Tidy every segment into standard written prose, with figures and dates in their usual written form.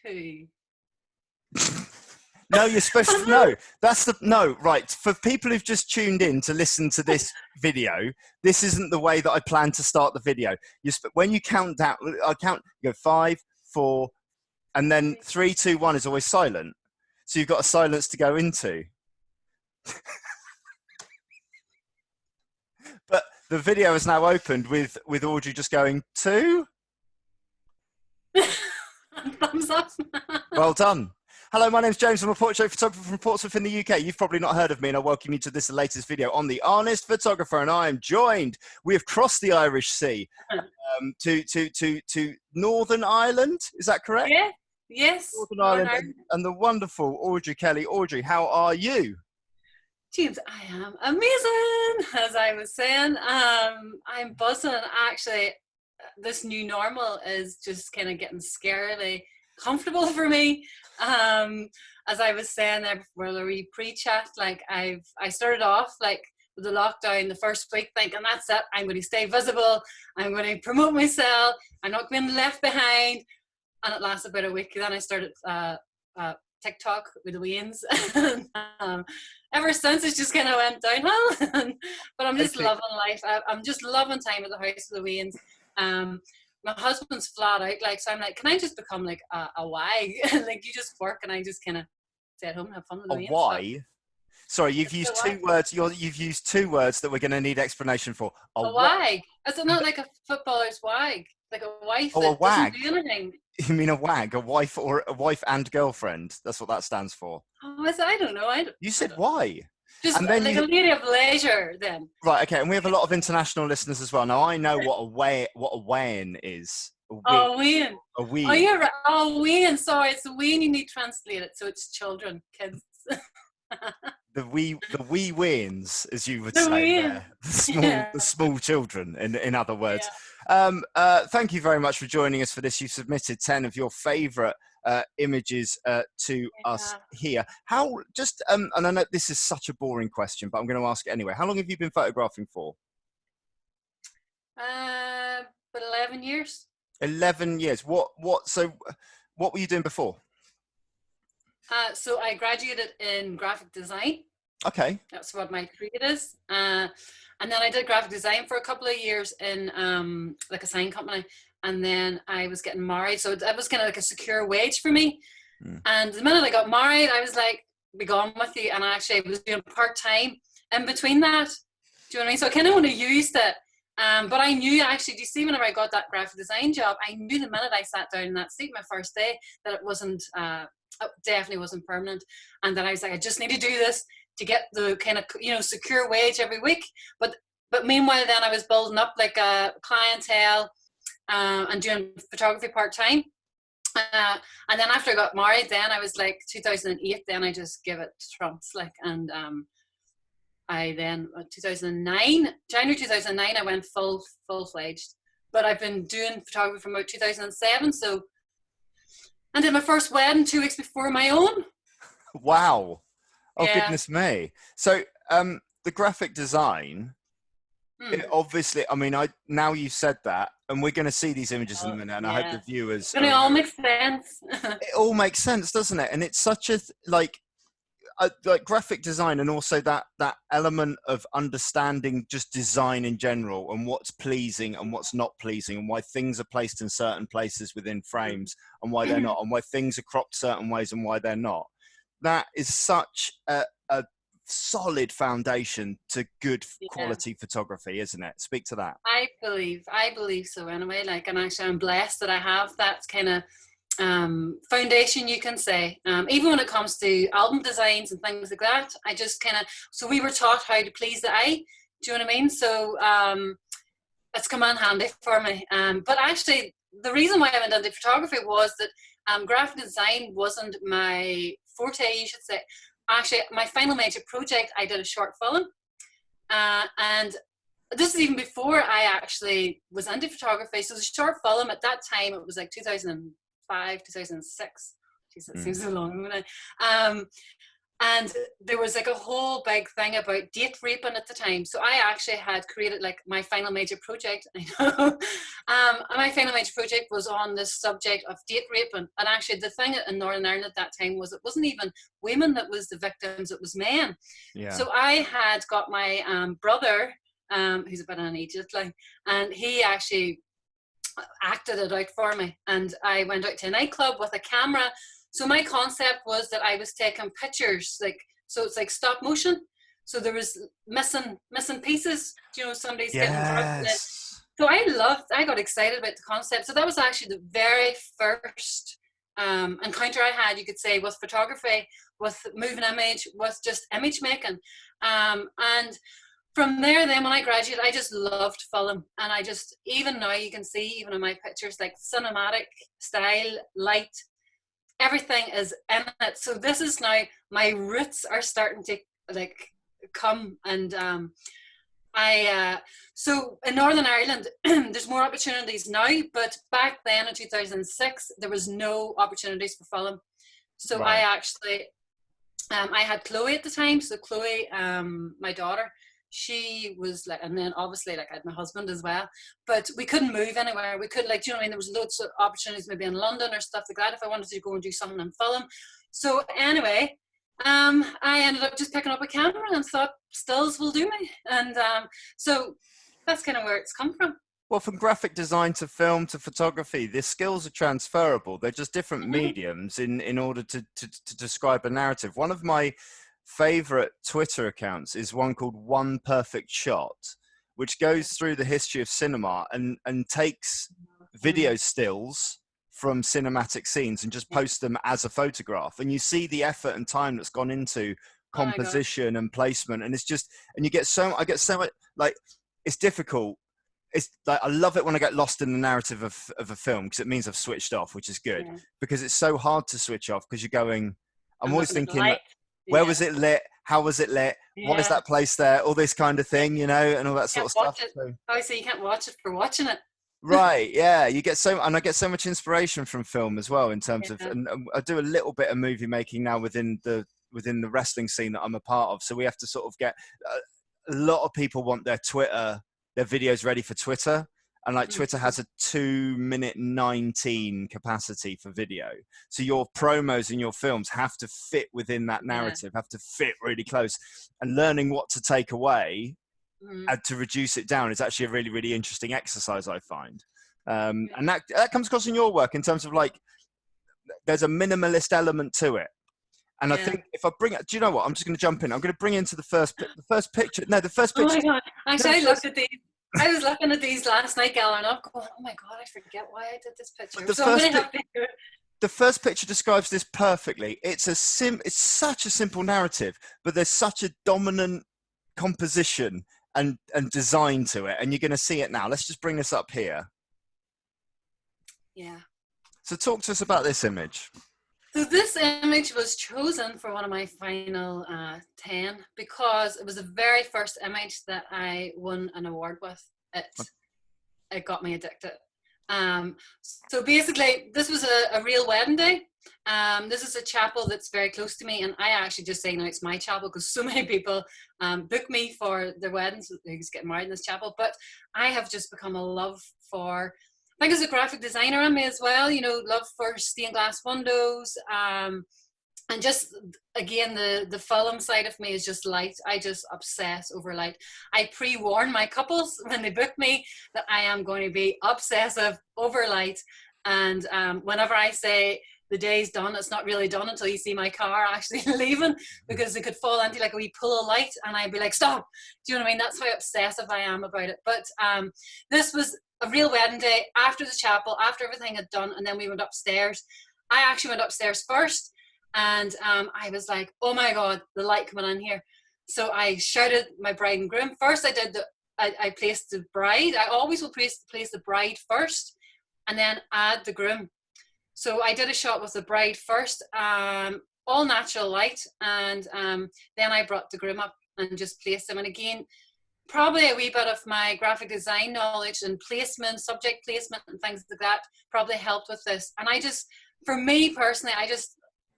2. No, you're supposed to know. Right. For people who've just tuned in to listen to this video, this isn't the way that I plan to start the video. When you count down, you go 5, 4, and then 3, 2, 1 is always silent. So you've got a silence to go into. But the video is now opened with Audrey just going 2. Thumbs up. Well done. Hello, my name's James. I'm a portrait photographer from Portsmouth in the UK. You've probably not heard of me, and I welcome you to this latest video on The Honest Photographer. And I am joined. We have crossed the Irish Sea to Northern Ireland. Is that correct? Yeah. Yes. Northern Ireland and the wonderful Audrey Kelly. Audrey, how are you? James, I am amazing. As I was saying, I'm buzzing. Actually, this new normal is just kind of getting scarily comfortable for me. As I was saying there before we pre-chat, like I started off like with the lockdown the first week thinking that's it, I'm going to stay visible, I'm going to promote myself, I'm not being left behind, and it lasted about a week. Then I started TikTok with the Waynes. Ever since it's just kind of went downhill. But I'm just loving life. I'm just loving time at the house with the Waynes. My husband's flat out, like, so I'm like, can I just become like a wag? Like, you just work and I just kind of stay at home and have fun with the Waynes. A why? Sorry, you've used 2 words. You've used 2 words that we're going to need explanation for. A wag. Is it not like a footballer's wag? Like a wife a that wag. doesn't do anything? You mean a wag, a wife, or a wife and girlfriend? That's what that stands for. Oh, I don't know. You said why? Just and then like a lady of leisure, then. Right. Okay. And we have a lot of international listeners as well. Now I know what a wean is. A wean. A wean. Oh, you're right. Oh, wean. Sorry, it's a wean. You need to translate it, so it's children, kids. The wee weans, as you would say there. The small children, in other words. Yeah. Thank you very much for joining us for this. You've submitted 10 of your favourite images to us here. How, and I know this is such a boring question, but I'm going to ask it anyway. How long have you been photographing for? About 11 years. 11 years. What were you doing before? So I graduated in graphic design. Okay. That's what my degree is. And then I did graphic design for a couple of years in like a sign company. And then I was getting married. So that was kind of like a secure wage for me. And the minute I got married, I was like, be gone with you. And I actually was doing part-time in between that. Do you know what I mean? So I kind of want to use it. But I knew actually, do you see, whenever I got that graphic design job, I knew the minute I sat down in that seat my first day that it wasn't, it definitely wasn't permanent. And then I was like, I just need to do this to get the kind of, secure wage every week. But meanwhile, then I was building up like a clientele and doing photography part-time. And then after I got married, then I was like 2008, then I just give it trumps, like, and I then 2009, January 2009, I went full-fledged. But I've been doing photography from about 2007, so, and did my first wedding 2 weeks before my own. Wow. Oh, yeah. Goodness me. So the graphic design, it obviously, I mean, now you've said that, and we're going to see these images in a minute, and I hope the viewers... And it all makes sense. It all makes sense, doesn't it? And it's such a, like graphic design, and also that element of understanding just design in general, and what's pleasing and what's not pleasing, and why things are placed in certain places within frames and why they're not, and why things are cropped certain ways and why they're not. That is such a solid foundation to good quality photography, isn't it? Speak to that. I believe so anyway. Like, and actually I'm blessed that I have that kind of foundation, you can say, even when it comes to album designs and things like that. I just kind of, so we were taught how to please the eye, do you know what I mean? So it's come in handy for me, but actually the reason why I went into photography was that graphic design wasn't my forte, you should say. Actually, my final major project, I did a short film, and this is even before I actually was into photography. So the short film at that time, it was like 2005, 2006. Jeez, that seems so long. And there was like a whole big thing about date raping at the time. So I actually had created like my final major project. I know. My final major project was on this subject of date raping. And actually the thing in Northern Ireland at that time was it wasn't even women that was the victims, it was men. Yeah. So I had got my brother, who's a bit of an idiot, like, and he actually acted it out for me. And I went out to a nightclub with a camera. So my concept was that I was taking pictures, like, so it's like stop motion. So there was missing pieces, you know, somebody's getting drugged. So I got excited about the concept. So that was actually the very first encounter I had, you could say, with photography, with moving image, with just image making. And from there, then when I graduated, I just loved film. And I just, even now you can see, even in my pictures, like cinematic style, light, everything is in it. So this is now, my roots are starting to like come. And so in Northern Ireland, there's more opportunities now, but back then in 2006, there was no opportunities for film. So right. I actually, I had Chloe at the time. So Chloe, my daughter, she was like, and then obviously like I had my husband as well, but we couldn't move anywhere. We could, like, do you know what I mean? There was loads of opportunities maybe in London or stuff like that if I wanted to go and do something in film. So anyway, I ended up just picking up a camera and thought stills will do me. And so that's kind of where it's come from. Well, from graphic design to film to photography, the skills are transferable. They're just different mediums in order to describe a narrative. One of my favorite Twitter accounts is one called One Perfect Shot, which goes through the history of cinema and takes video stills from cinematic scenes and just posts them as a photograph. And you see the effort and time that's gone into composition and placement. And it's just, and I get so much, like, it's difficult. It's like, I love it when I get lost in the narrative of a film, because it means I've switched off, which is good, because it's so hard to switch off, because you're going, I'm always thinking, like, where was it lit? How was it lit? What is that place there? All this kind of thing, you know, and all that sort of stuff. Oh, so you can't watch it for watching it. Right, yeah. You get and I get so much inspiration from film as well, in terms of, and I do a little bit of movie making now within the wrestling scene that I'm a part of. So we have to sort of get, a lot of people want their videos ready for Twitter. And like Twitter has a 2:19 capacity for video. So your promos and your films have to fit within that narrative, have to fit really close. And learning what to take away and to reduce it down is actually a really, really interesting exercise, I find. And that comes across in your work in terms of, like, there's a minimalist element to it. And I think if I bring it, do you know what? I'm just going to jump in. I'm going to bring into the first picture. No, the first picture. Oh my God. Actually, I looked at these. I was looking at these last night, Gal, and I'm going, oh my God, I forget why I did this picture. The first picture describes this perfectly. It's such a simple narrative, but there's such a dominant composition and design to it. And you're going to see it now. Let's just bring this up here. Yeah. So talk to us about this image. So this image was chosen for one of my final 10 because it was the very first image that I won an award with. It got me addicted. So basically, this was a real wedding day. This is a chapel that's very close to me, and I actually just say now it's my chapel because so many people book me for their weddings. Who's getting married in this chapel, but I have just become a love for, I think, as a graphic designer in me as well, you know, love for stained glass windows, and just, again, the film side of me is just light. I just obsess over light. I pre-warn my couples when they book me that I am going to be obsessive over light, and whenever I say the day's done, it's not really done until you see my car actually leaving, because it could fall into like a wee pull of light and I'd be like, stop. Do you know what I mean? That's how obsessive I am about it. But this was a real wedding day, after the chapel, after everything had done, and then we went upstairs. I actually went upstairs first, and I was like, oh my God, the light coming in here. So I shouted my bride and groom. First I placed the bride. I always will place the bride first and then add the groom. So I did a shot with the bride first, all natural light, and then I brought the groom up and just placed him. And again, probably a wee bit of my graphic design knowledge and placement, subject placement and things like that probably helped with this. And I just, for me personally,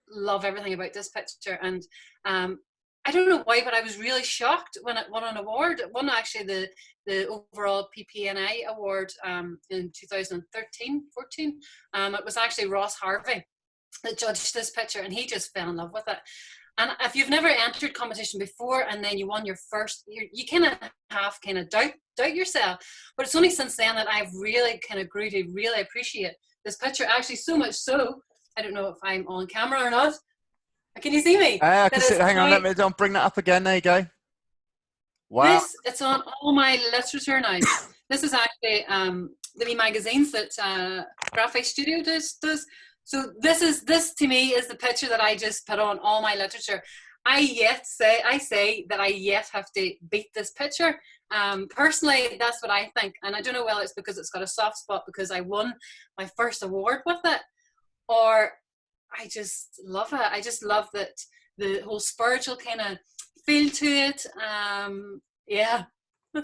love everything about this picture. And I don't know why, but I was really shocked when it won an award. It won actually the overall PPNI award in 2013, 14. It was actually Ross Harvey that judged this picture, and he just fell in love with it. And if you've never entered competition before and then you won your first, you kind of half kind of doubt yourself. But it's only since then that I've really kind of grew to really appreciate this picture. Actually, so much so, I don't know if I'm on camera or not. Can you see me? I can see. Hang on, let me bring that up again. There you go. Wow. It's on all my literature now. This is actually the wee magazines that Graphic Studio does. So this to me is the picture that I just put on all my literature. I say that I yet have to beat this picture. Personally, that's what I think. And I don't know whether it's because it's got a soft spot because I won my first award with it, or I just love it. I just love that the whole spiritual kind of feel to it. Yeah.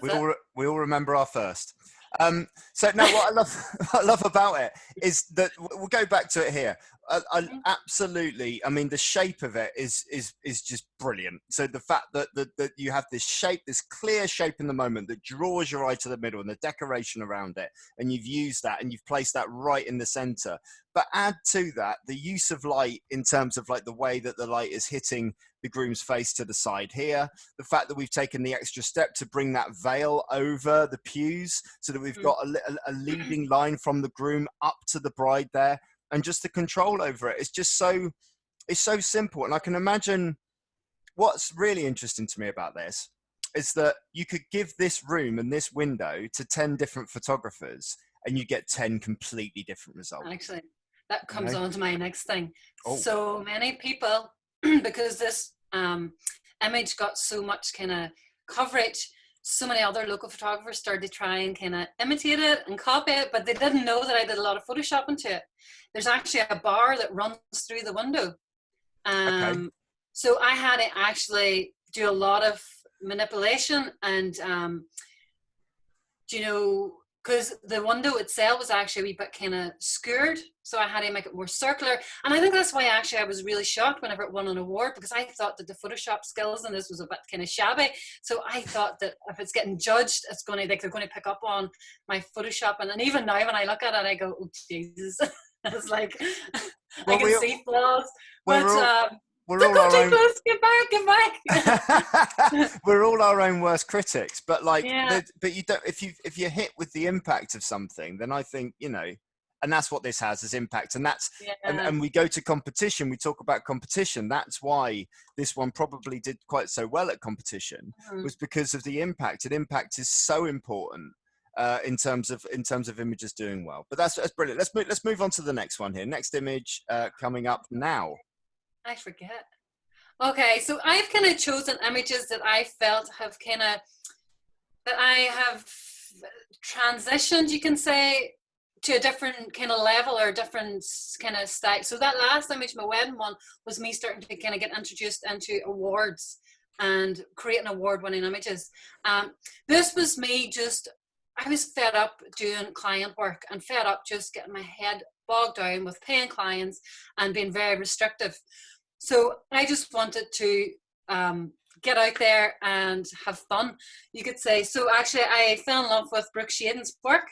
We all remember our first. So now what I love about it is that we'll go back to it here. I absolutely, I mean, the shape of it is just brilliant. So the fact that you have this shape, this clear shape in the moment that draws your eye to the middle and the decoration around it, and you've used that and you've placed that right in the center. But add to that the use of light in terms of like the way that the light is hitting the groom's face to the side here, the fact that we've taken the extra step to bring that veil over the pews so that we've got a leading line from the groom up to the bride there, and just the control over it. It's just it's so simple. And I can imagine what's really interesting to me about this is that you could give this room and this window to 10 different photographers and you get 10 completely different results. Actually, that comes on to my next thing. Oh. So many people, because this image got so much kind of coverage, so many other local photographers started to try and kind of imitate it and copy it, but they didn't know that I did a lot of Photoshop into it. There's actually a bar that runs through the window. Okay. So I had to actually do a lot of manipulation and, because the window itself was actually a wee bit kind of skewered, so I had to make it more circular. And I think that's why actually I was really shocked whenever it won an award, because I thought that the Photoshop skills in this was a bit kind of shabby. So I thought that if it's getting judged, it's going to, like, they're going to pick up on my Photoshop. And even now when I look at it, I go, oh Jesus, it's like, I can see flaws. But don't go too close. Get back. We're all our own worst critics, but like, yeah. but you don't. If you're hit with the impact of something, then I think and that's what this has is impact, and that's and we go to competition. We talk about competition. That's why this one probably did quite so well at competition, was because of the impact. And impact is so important in terms of images doing well. But that's brilliant. Let's move on to the next one here. Next image coming up now. I forget. Okay, so I've kind of chosen images that I felt have that I have transitioned, you can say, to a different kind of level or different kind of style. So that last image, my wedding one, was me starting to kind of get introduced into awards and creating award-winning images. This was me I was fed up doing client work and fed up just getting my head bogged down with paying clients and being very restrictive. So I just wanted to get out there and have fun, you could say. So actually I fell in love with Brooke Shaden's work.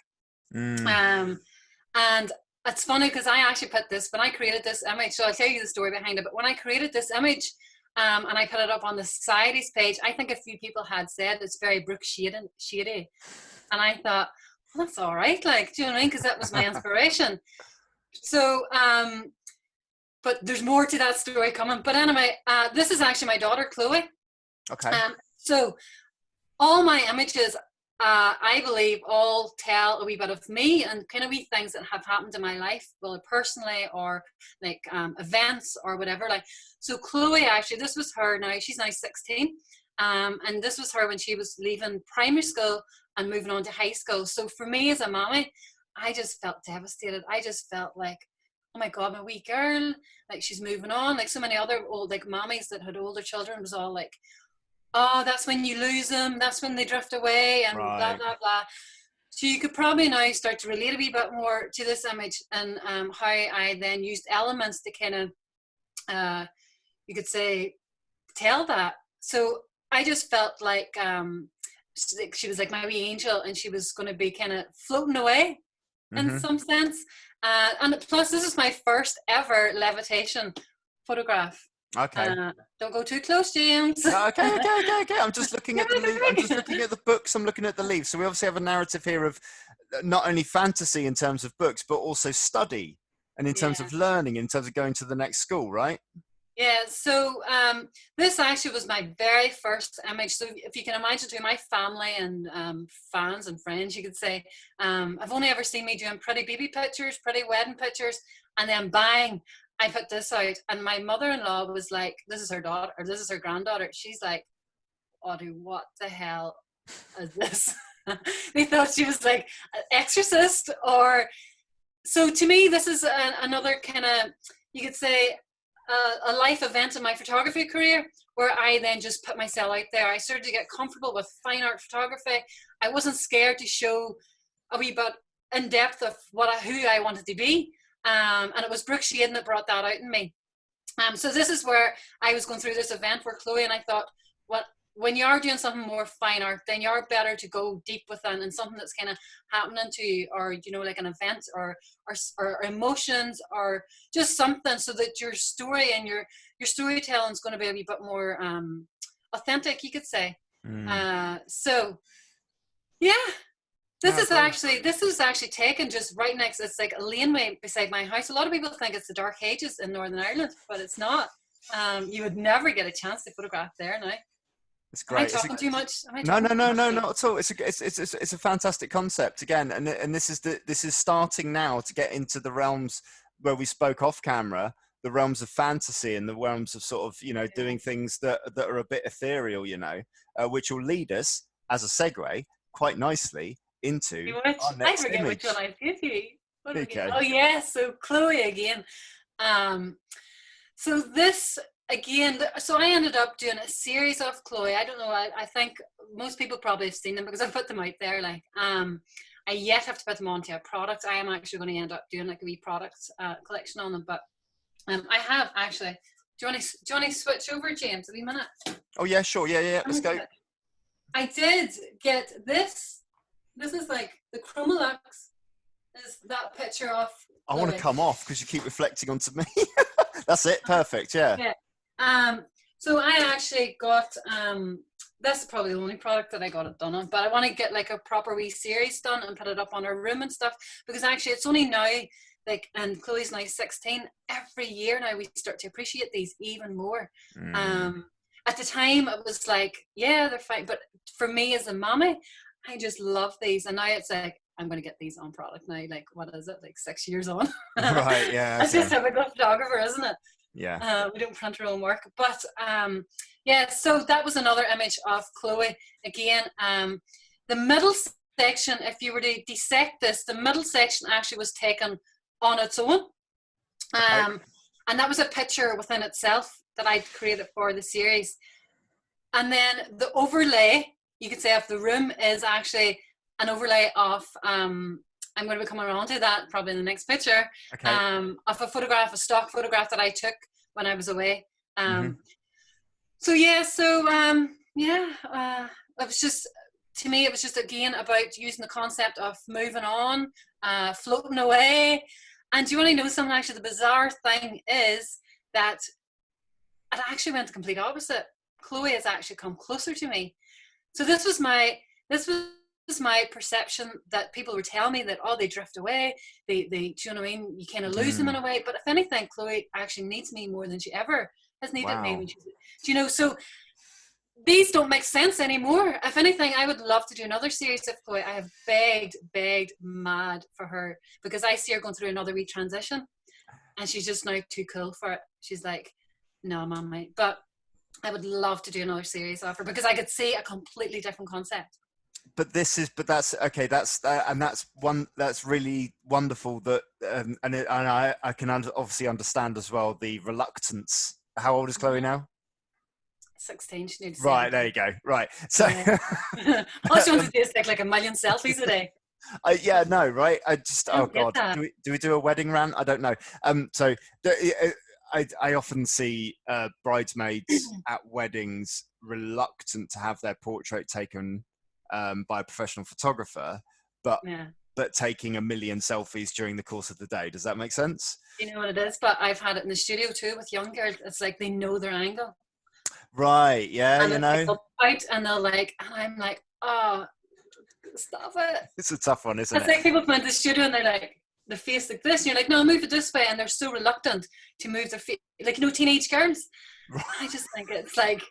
And it's funny because I actually put this, when I created this image, so I'll tell you the story behind it, but when I created this image and I put it up on the Society's page, I think a few people had said it's very Brooke Shady. And I thought, well, that's all right, like, do you know what I mean? Because that was my inspiration. So, but there's more to that story coming. But anyway, this is actually my daughter, Chloe. Okay. So all my images, I believe, all tell a wee bit of me and kind of wee things that have happened in my life, well, personally or like events or whatever. Like, so Chloe, actually, this was her now. She's now 16. And this was her when she was leaving primary school and moving on to high school. So for me as a mommy, I just felt devastated. I just felt like, oh my God, my wee girl, like she's moving on. Like so many other old like mommies that had older children was all like, oh, that's when you lose them. That's when they drift away and blah, blah, blah. So you could probably now start to relate a wee bit more to this image and how I then used elements to kind of you could say, tell that. So I just felt like she was like my wee angel, and she was going to be kind of floating away in some sense. And plus, this is my first ever levitation photograph. Okay. Don't go too close, James. Okay. I'm just looking at the leaf. I'm just looking at the books. I'm looking at the leaves. So we obviously have a narrative here of not only fantasy in terms of books, but also study and in terms of learning, in terms of going to the next school, right? Yeah, so this actually was my very first image. So if you can imagine, to my family and fans and friends, you could say, I've only ever seen me doing pretty baby pictures, pretty wedding pictures, and then bang, I put this out. And my mother-in-law was like, this is her daughter, or this is her granddaughter. She's like, Audrey, what the hell is this? They thought she was like an exorcist. Or so to me, this is another kind of, you could say, a life event in my photography career, where I then just put myself out there. I started to get comfortable with fine art photography. I wasn't scared to show a wee bit in depth of who I wanted to be. And it was Brooke Shaden that brought that out in me. So this is where I was going through this event for Chloe, and I thought, when you are doing something more fine art, then you're better to go deep within, and something that's kind of happening to you, or like an event, or emotions, or just something, so that your story and your storytelling is going to be a wee bit more authentic, you could say. So yeah, this is actually taken just right next. It's like a laneway beside my house. A lot of people think it's the Dark Ages in Northern Ireland, but it's not. You would never get a chance to photograph there now. It's great. Am I talking too much? No, not at all. It's a fantastic concept again, and this is starting now to get into the realms where we spoke off camera, the realms of fantasy and the realms of sort of doing things that are a bit ethereal, which will lead us as a segue quite nicely into our next I forget image. which one I give you. Okay. Oh yeah, so Chloe again. So this. Again, so I ended up doing a series of Chloe. I don't know. I think most people probably have seen them because I've put them out there. Like, I yet have to put them onto a product. I am actually going to end up doing like a wee product collection on them. But I have actually. Do you want to switch over, James? A wee minute. Oh yeah, sure. Yeah. Let's go. I did get this. This is like the Chromolux. Is that picture of Chloe. I want to come off because you keep reflecting onto me. That's it. Perfect. Yeah. So I actually got that's probably the only product that I got it done on, but I want to get like a proper wee series done and put it up on our room and stuff, because actually it's only now, like, and Chloe's now 16, every year now we start to appreciate these even more. At the time it was like, yeah, they're fine, but for me as a mommy, I just love these, and now it's like, I'm going to get these on product now, like, what is it, like 6 years on? Right, yeah. That's just a good photographer, isn't it? Yeah. We don't print our own work, but yeah, so that was another image of Chloe again. The middle section, if you were to dissect this, the middle section actually was taken on its own. And that was a picture within itself that I created for the series. And then the overlay, you could say, of the room is actually an overlay of I'm going to be coming around to that probably in the next picture, of a photograph, a stock photograph that I took when I was away. So yeah, it was just, to me, it was just again about using the concept of moving on, floating away. And do you want to know something? Actually, the bizarre thing is that it actually went the complete opposite. Chloe has actually come closer to me. So this was my perception, that people were telling me that, oh, they drift away, they do you know what I mean, you kind of lose them in a way. But if anything, Chloe actually needs me more than she ever has needed me when she, do you know, so these don't make sense anymore. If anything, I would love to do another series of Chloe. I have begged mad for her, because I see her going through another wee transition, and she's just now too cool for it. She's like, no, Mum, but I would love to do another series of her, because I could see a completely different concept. But that's okay. That's really wonderful. That I can obviously understand as well the reluctance. How old is Chloe now? 16. She needs right. There you go. Right. So all she wants to do is take like a million selfies a day. Yeah. No. Right. I just. Oh God. Do Do we do a wedding rant? I don't know. So I often see bridesmaids at weddings reluctant to have their portrait taken by a professional photographer, but taking a million selfies during the course of the day. Does that make sense? You know what it is? But I've had it in the studio too with young girls. It's like they know their angle. Right. Yeah. And you know, they'll out and they'll like, and I'm like, oh, stop it. it's a tough one, isn't it? It's like people come into the studio and they're like, the face like this, and you're like, no, move it this way, and they're so reluctant to move their face, like, you know, teenage girls. Right. I just think it's like,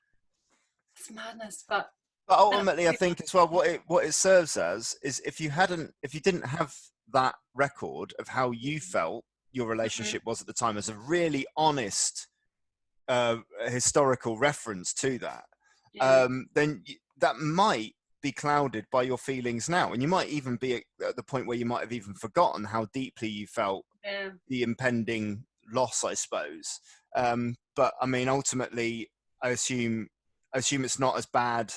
it's madness. But ultimately, I think as well, what it serves as is if you didn't have that record of how you felt your relationship was at the time as a really honest historical reference to that, then that might be clouded by your feelings now, and you might even be at the point where you might have even forgotten how deeply you felt the impending loss, I suppose. But I mean, ultimately, I assume it's not as bad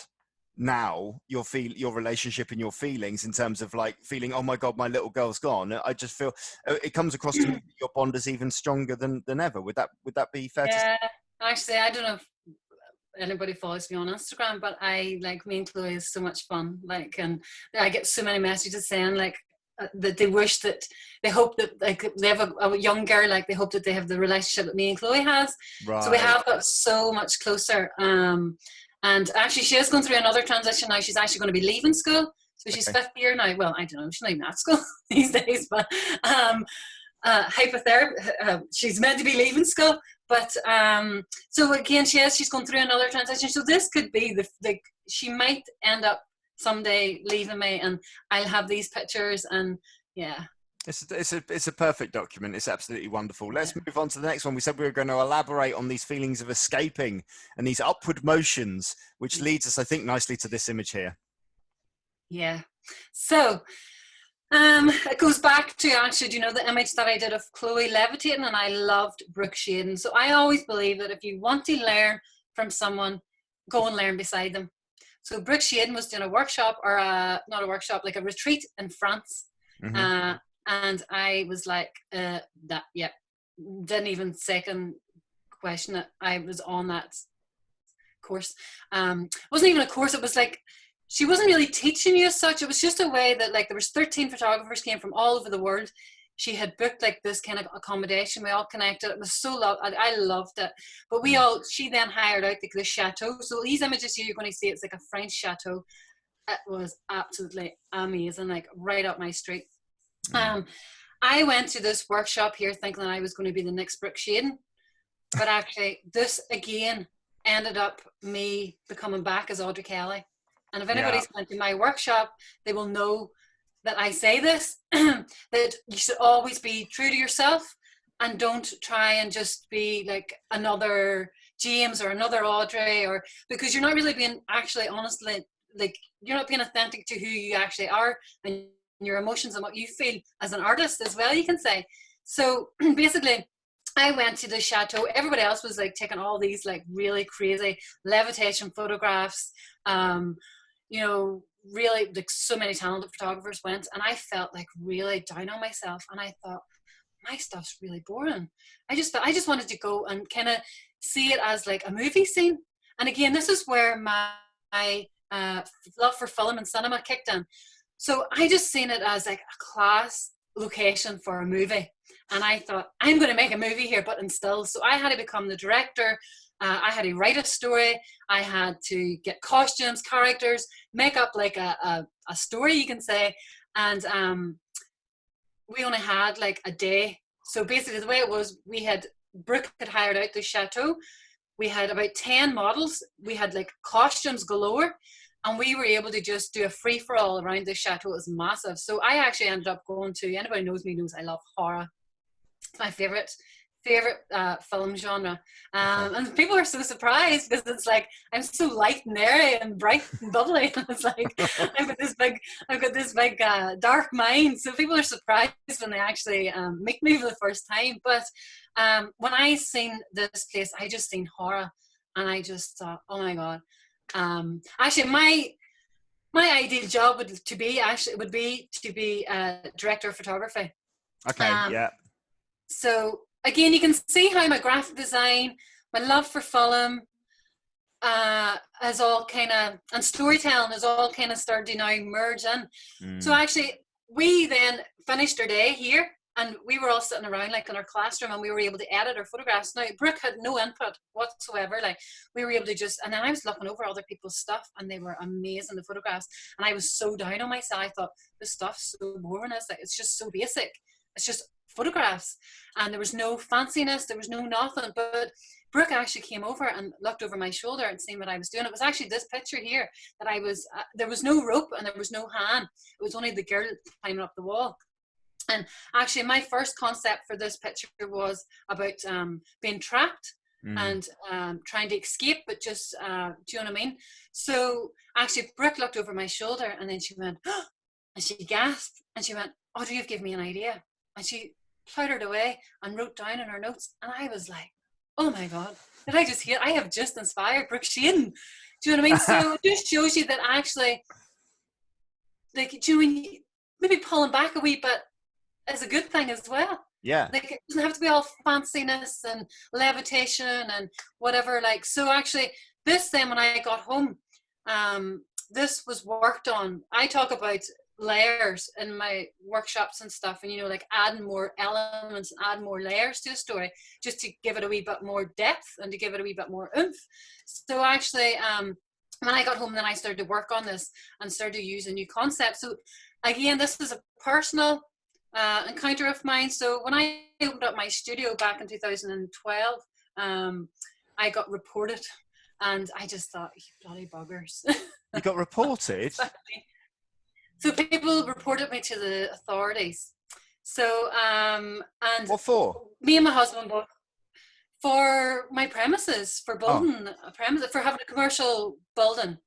now, your relationship and your feelings, in terms of like feeling, oh my god, my little girl's gone. I just feel it comes across to me that your bond is even stronger than ever. Would that be fair to say? Actually, I don't know if anybody follows me on Instagram, but I like, me and Chloe is so much fun. Like, and I get so many messages saying like that they wish that, they hope that like they have a young girl, like they hope that they have the relationship that me and Chloe has. Right. So we have got so much closer. And actually, she is going through another transition now. She's actually going to be leaving school. So she's fifth year now. Well, I don't know. She's not even at school these days. But she's meant to be leaving school. But so again, she's going through another transition. So this could be she might end up someday leaving me, and I'll have these pictures, and yeah. It's a perfect document. It's absolutely wonderful. Let's move on to the next one. We said we were going to elaborate on these feelings of escaping and these upward motions, which leads us, I think, nicely to this image here. Yeah. So it goes back to, actually, do you know the image that I did of Chloe levitating? And I loved Brooke Shading. So I always believe that if you want to learn from someone, go and learn beside them. So Brooke Shading was doing a workshop, or not a workshop, like a retreat in France. Mm-hmm. And I was like, didn't even second question it. I was on that course. It wasn't even a course. It was like, she wasn't really teaching you as such. It was just a way that, like, there was 13 photographers came from all over the world. She had booked like this kind of accommodation. We all connected. It was so I loved it. But she then hired out the chateau. So these images here, you're going to see, it's like a French chateau. It was absolutely amazing, like right up my street. I went to this workshop here thinking that I was going to be the next Brooke Shading, but actually this again ended up me becoming back as Audrey Kelly. And if anybody's went to my workshop, they will know that I say this, that you should always be true to yourself, and don't try and just be like another James or another Audrey, or because you're not really being actually honestly, like you're not being authentic to who you actually are, and your emotions and what you feel as an artist as well, you can say. So basically, I went to the chateau. Everybody else was like taking all these like really crazy levitation photographs. You know, really like so many talented photographers went, and I felt like really down on myself. And I thought, my stuff's really boring. I just wanted to go and kind of see it as like a movie scene. And again, this is where my love for film and cinema kicked in. So I just seen it as like a class location for a movie. And I thought, I'm going to make a movie here, but in still. So I had to become the director. I had to write a story. I had to get costumes, characters, make up like a story, you can say. And we only had like a day. So basically the way it was, Brooke had hired out the chateau. We had about 10 models. We had like costumes galore. And we were able to just do a free-for-all around the chateau. It was massive. So I actually ended up going to, anybody knows me knows I love horror. It's my favorite film genre. And people are so surprised because it's like, I'm so light and airy and bright and bubbly. And it's like, I've got this big dark mind. So people are surprised when they actually meet me for the first time. But when I seen this place, I just seen horror. And I just thought, oh my God. Actually, my ideal job would be to be a director of photography. Okay. Yeah. So again, you can see how my graphic design, my love for film, has all kind of, and storytelling has all kind of started to now merge in. So actually, we then finished our day here, and we were all sitting around like in our classroom, and we were able to edit our photographs. Now, Brooke had no input whatsoever. Like, we were able to just, and then I was looking over other people's stuff, and they were amazing, the photographs. And I was so down on myself. I thought, this stuff's so boring. It's just so basic. It's just photographs. And there was no fanciness. There was no nothing. But Brooke actually came over and looked over my shoulder and seen what I was doing. It was actually this picture here that I was, there was no rope and there was no hand. It was only the girl climbing up the wall. And actually, my first concept for this picture was about being trapped and trying to escape, but just, do you know what I mean? So actually, Brooke looked over my shoulder and then she went, oh, and she gasped and she went, Audrey, you've given me an idea. And she clattered away and wrote down in her notes. And I was like, oh my God, did I just hear? I have just inspired Brooke Shane. Do you know what I mean? So it just shows you that actually, like, do you know, maybe pulling back a wee bit is a good thing as well. Yeah. Like, it doesn't have to be all fanciness and levitation and whatever. Like, so actually, this then when I got home, this was worked on. I talk about layers in my workshops and stuff, and you know, like adding more elements and adding more layers to a story just to give it a wee bit more depth and to give it a wee bit more oomph. So actually, when I got home, then I started to work on this and started to use a new concept. So again, this is a personal encounter of mine. So when I opened up my studio back in 2012, I got reported, and I just thought, you bloody buggers. You got reported? So people reported me to the authorities. So, and what for? Me and my husband both, for my premises, for building a premise, for having a commercial building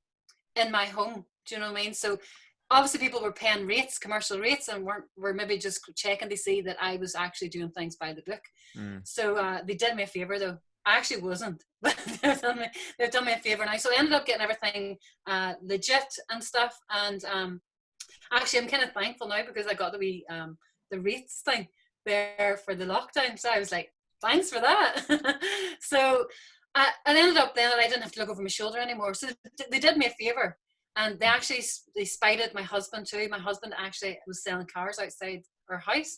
in my home. Do you know what I mean? So obviously people were paying rates, commercial rates, and were maybe just checking to see that I was actually doing things by the book. So they did me a favor though. I actually wasn't, but they've done me a favor now. So I ended up getting everything legit and stuff. And actually, I'm kind of thankful now because I got the wee the rates thing there for the lockdown. So I was like, thanks for that. So I ended up then that I didn't have to look over my shoulder anymore. So they did me a favor, and they spited my husband too. My husband actually was selling cars outside our house,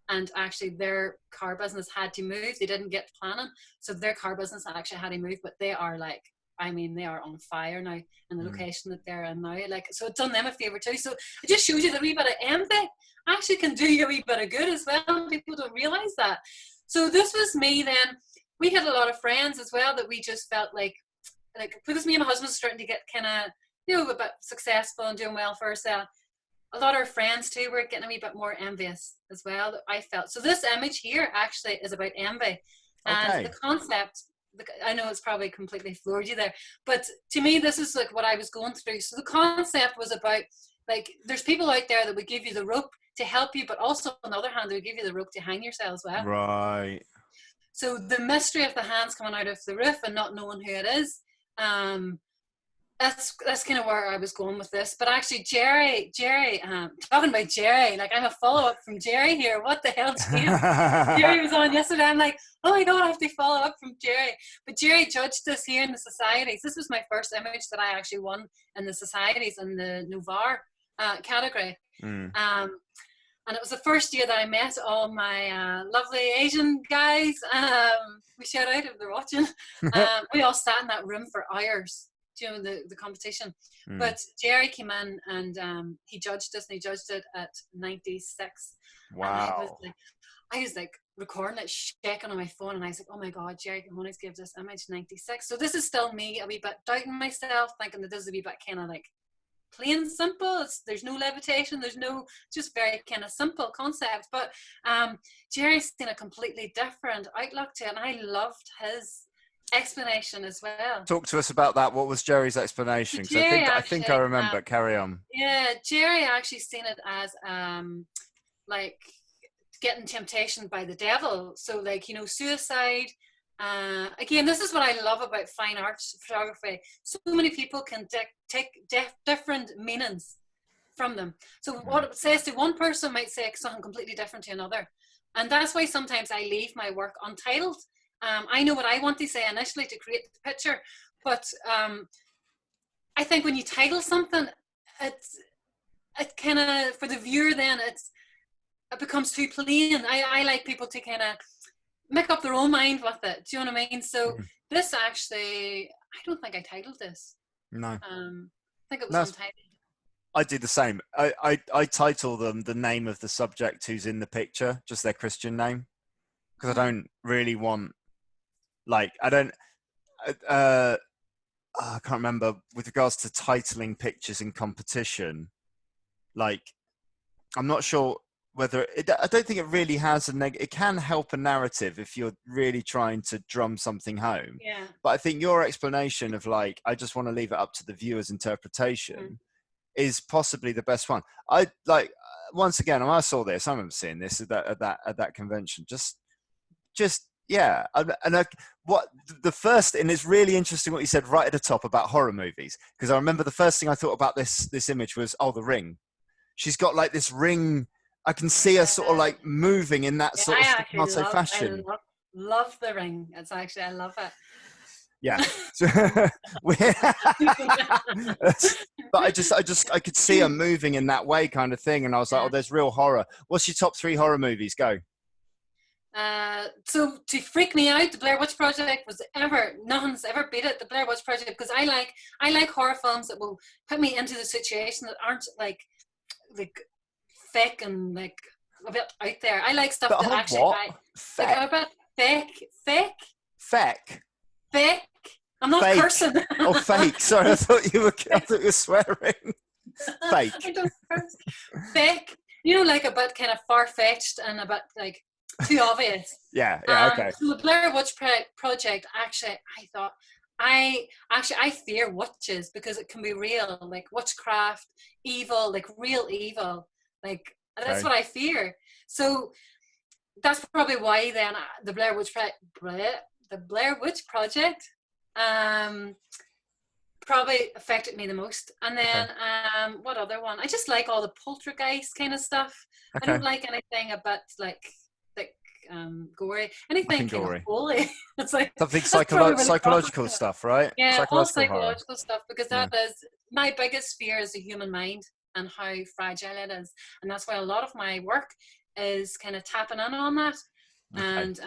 and actually their car business had to move. They didn't get planning, so their car business actually had to move. But they are like, I mean, they are on fire now in the location that they're in now. Like, so it's done them a favor too. So it just shows you that a wee bit of envy actually can do you a wee bit of good as well. People don't realize that. So this was me then. We had a lot of friends as well that we just felt like because me and my husband were starting to get kind of, you know, a bit successful and doing well for ourselves. A lot of our friends too were getting a wee bit more envious as well, that I felt. So this image here actually is about envy. And the concept, I know it's probably completely floored you there, but to me, this is like what I was going through. So the concept was about, like, there's people out there that would give you the rope to help you, but also on the other hand, they would give you the rope to hang yourself as well. Right. So the mystery of the hands coming out of the roof and not knowing who it is, that's kind of where I was going with this. But actually, Jerry, talking about Jerry, like, I'm a follow-up from Jerry here. What the hell, Jerry was on yesterday. I'm like, oh my God, I have to follow up from Jerry. But Jerry judged this here in the societies. This was my first image that I actually won in the societies in the Novar category. And it was the first year that I met all my lovely Asian guys. We shout out if they're watching. We all sat in that room for hours during the competition. But Jerry came in and he judged us, and he judged it at 96. Wow. And I was like recording it, shaking on my phone, and I was like, oh my God, Jerry Camones gave this image 96. So this is still me a wee bit doubting myself, thinking that this is a wee bit kind of like plain simple. There's no levitation, there's no, just very kind of simple concept. But Jerry's seen a completely different outlook to it, and I loved his explanation as well. Talk to us about that. What was Jerry's explanation? So I think I remember. Carry on. Yeah, Jerry actually seen it as like getting temptation by the devil. So, like, you know, suicide. Again, this is what I love about fine arts photography. So many people can take different meanings from them. So what it says to one person might say something completely different to another. And that's why sometimes I leave my work untitled. I know what I want to say initially to create the picture, but I think when you title something, it kind of, for the viewer, then it becomes too plain. I like people to kind of make up their own mind with it. Do you know what I mean? So this actually, I don't think I titled this. No. I think it was untitled. I do the same. I title them the name of the subject who's in the picture, just their Christian name, because I don't really want, like, I can't remember with regards to titling pictures in competition. Like, I'm not sure whether I don't think it really has it can help a narrative if you're really trying to drum something home. Yeah. But I think your explanation of, like, I just want to leave it up to the viewer's interpretation is possibly the best one. I like, once again, when I saw this, I remember seeing this at that convention. Just yeah. What the first, and it's really interesting what you said right at the top about horror movies, because I remember the first thing I thought about this image was, oh, the ring. She's got like this ring. I can see her sort of like moving in that sort of staccato fashion. I love the ring. It's actually, I love it. Yeah. But I could see her moving in that way, kind of thing. And I was like, oh, there's real horror. What's your top 3 horror movies? Go. So to freak me out, the Blair Witch Project was nothing's ever beat it. The Blair Witch Project, because I like horror films that will put me into the situation that aren't like fake and like a bit out there. I like stuff that actually like a bit fake. I'm not cursing. Oh, fake. Sorry, I thought you were swearing. Fake. I don't curse. Fake. You know, like a bit kind of far-fetched and a bit like too obvious. Yeah, okay. So the Blair Witch Project, actually, I thought, I fear witches because it can be real, like witchcraft, evil, like real evil. Like, that's what I fear. So that's probably why then the Blair Witch Project probably affected me the most. And then what other one? I just like all the poltergeist kind of stuff. I don't like anything a bit like gory, anything kind of holy. It's like something psychological stuff, right? Yeah, all psychological stuff, because that is my biggest fear, is the human mind and how fragile it is, and that's why a lot of my work is kind of tapping in on that. And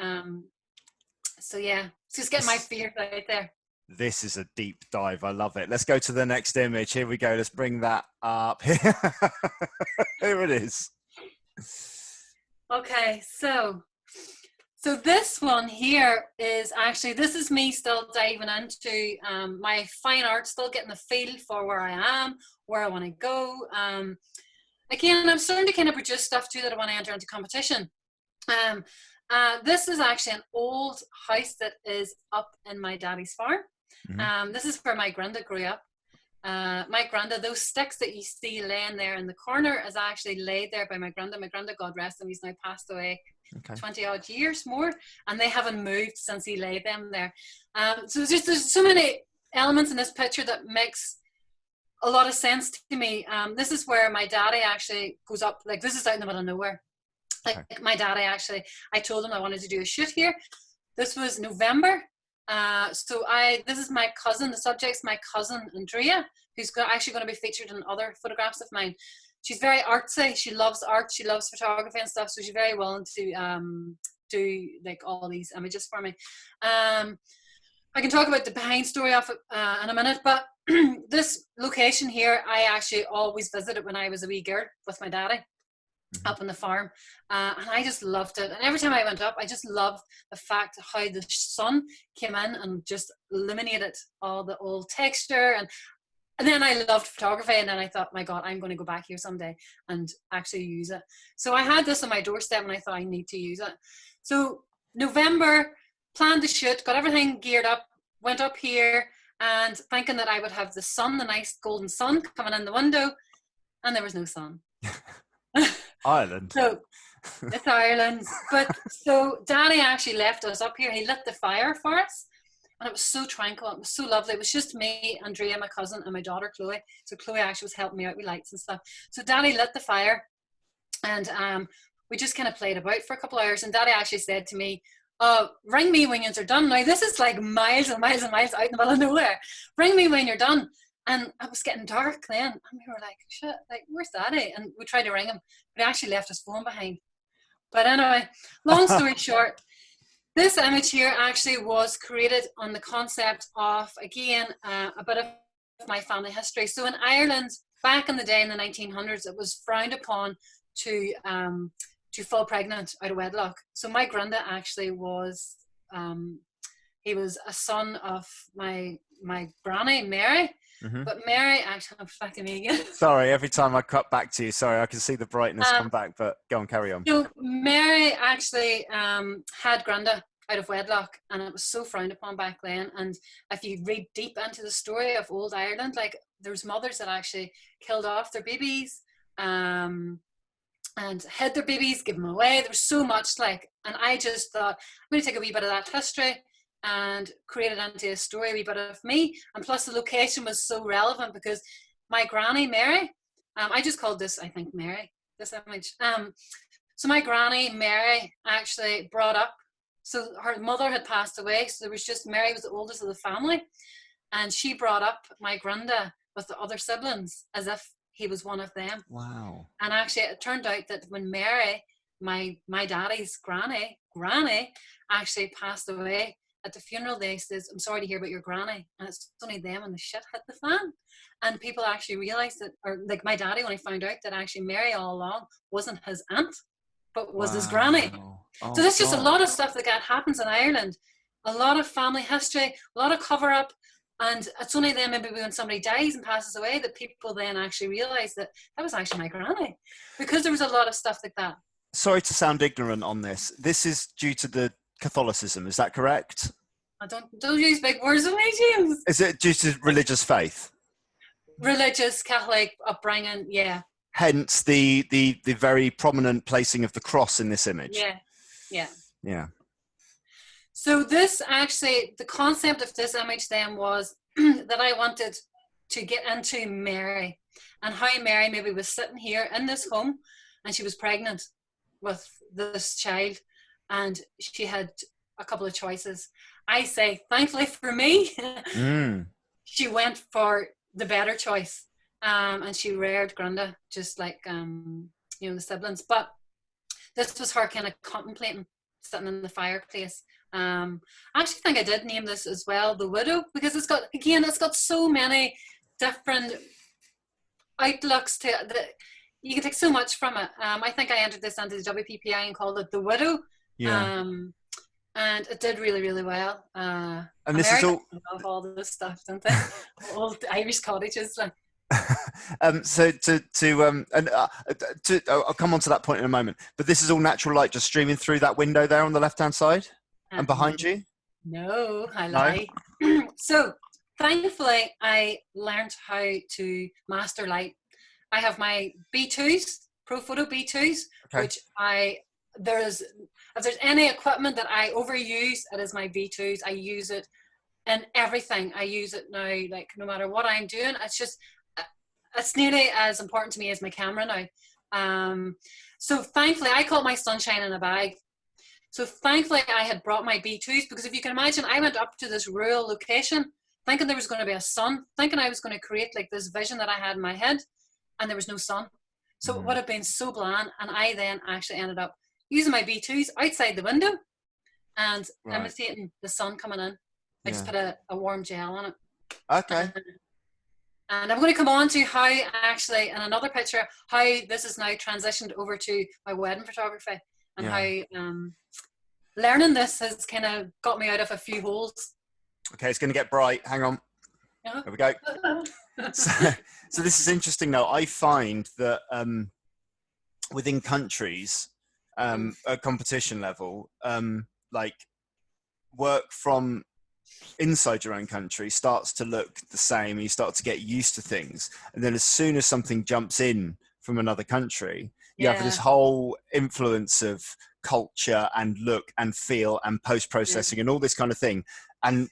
so yeah, just getting my fear out there. This is a deep dive. I love it. Let's go to the next image. Here we go. Let's bring that up. Here it is. Okay, so this one here is actually, this is me still diving into my fine art, still getting the feel for where I am, where I want to go. Again, I'm starting to kind of produce stuff too that I want to enter into competition. This is actually an old house that is up in my daddy's farm. This is where my granddad grew up. My granddad, those sticks that you see laying there in the corner is actually laid there by my granddad. My granddad, God rest him, he's now passed away 20 odd years more, and they haven't moved since he laid them there. So there's so many elements in this picture that makes a lot of sense to me. This is where my daddy actually goes up, like this is out in the middle of nowhere. Like my daddy actually, I told him I wanted to do a shoot here. This was November. This is my cousin, the subject's my cousin Andrea, who's actually going to be featured in other photographs of mine. She's very artsy, she loves art, she loves photography and stuff, so she's very willing to do like all these images for me. I can talk about the behind story of it in a minute, but this location here, I actually always visited when I was a wee girl with my daddy. Up on the farm, and I just loved it. And every time I went up, I just loved the fact how the sun came in and just illuminated all the old texture. And then I loved photography, and then I thought, my God, I'm going to go back here someday and actually use it. So I had this on my doorstep, and I thought I need to use it. So November, planned the shoot, got everything geared up, went up here, and thinking that I would have the sun, the nice golden sun coming in the window, and there was no sun. Ireland. So it's Ireland. But so Daddy actually left us up here. He lit the fire for us, and it was so tranquil. It was so lovely. It was just me, Andrea, my cousin, and my daughter Chloe. So Chloe actually was helping me out with lights and stuff. So Daddy lit the fire, and we just kind of played about for a couple of hours, and Daddy actually said to me, ring me when you're done. Now this is like miles and miles and miles out in the middle of nowhere. Ring me when you're done. And it was getting dark then, and we were like, shit, like, where's Daddy? And we tried to ring him, but he actually left his phone behind. But anyway, long story short, this image here actually was created on the concept of, again, a bit of my family history. So in Ireland, back in the day in the 1900s, it was frowned upon to fall pregnant out of wedlock. So my granddad actually was, he was a son of my granny, Mary. Mm-hmm. But Mary, actually, I'm back to me again. Sorry, every time I cut back to you, sorry, I can see the brightness come back, but go on, carry on. So Mary actually had Granda out of wedlock, and it was so frowned upon back then. And if you read deep into the story of old Ireland, like, there's mothers that actually killed off their babies and hid their babies, give them away. There was so much, like, and I just thought, I'm going to take a wee bit of that history and create it into a story, a wee bit of me. And plus the location was so relevant because my granny, Mary, I just called this, I think, Mary, this image. So my granny, Mary, actually brought up, so her mother had passed away, so there was just, Mary was the oldest of the family, and she brought up my granda with the other siblings as if he was one of them. Wow. And actually it turned out that when Mary, my daddy's granny actually passed away, at the funeral they says, I'm sorry to hear about your granny. And it's only them when the shit hit the fan. And people actually realised that, or like my daddy, when he found out that actually Mary all along wasn't his aunt, but was his granny. So there's just a lot of stuff that happens in Ireland. A lot of family history, a lot of cover up. And it's only then maybe when somebody dies and passes away that people then actually realise that that was actually my granny. Because there was a lot of stuff like that. Sorry to sound ignorant on this. This is due to the Catholicism, is that correct? I don't use big words with me, James. Is it due to religious faith? Religious, Catholic upbringing, yeah. Hence the very prominent placing of the cross in this image. Yeah. So this actually, the concept of this image then was that I wanted to get into Mary and how Mary maybe was sitting here in this home and she was pregnant with this child. And she had a couple of choices. I say, thankfully for me, she went for the better choice. And she reared Granda, just like, the siblings. But this was her kind of contemplating, sitting in the fireplace. I actually think I did name this as well, The Widow, because it's got so many different outlooks to it. You can take so much from it. I think I entered this into the WPPI and called it The Widow. Yeah. And it did really, really well. And this is all. Love all this stuff, don't they? Old Irish cottages, like. So I'll come on to that point in a moment. But this is all natural light just streaming through that window there on the left-hand side and behind you. No, I lie. No? So thankfully, I learned how to master light. I have my B2s, Pro Photo B2s, okay. Which if there's any equipment that I overuse, it is my B2s. I use it in everything. I use it now, like no matter what I'm doing. It's nearly as important to me as my camera now. So thankfully, I call it my sunshine in a bag. So thankfully, I had brought my B2s because if you can imagine, I went up to this rural location thinking there was going to be a sun, thinking I was going to create like this vision that I had in my head, and there was no sun. So it would have been so bland. And I then actually ended up using my B2s outside the window and imitating the sun coming in. I just put a warm gel on it. Okay. And I'm going to come on to how actually, in another picture, how this is now transitioned over to my wedding photography and how learning this has kind of got me out of a few holes. Okay, it's going to get bright. Hang on. There we go. So this is interesting though. I find that within countries, at competition level, like work from inside your own country starts to look the same. You start to get used to things, and then as soon as something jumps in from another country, you have this whole influence of culture and look and feel and post-processing and all this kind of thing. And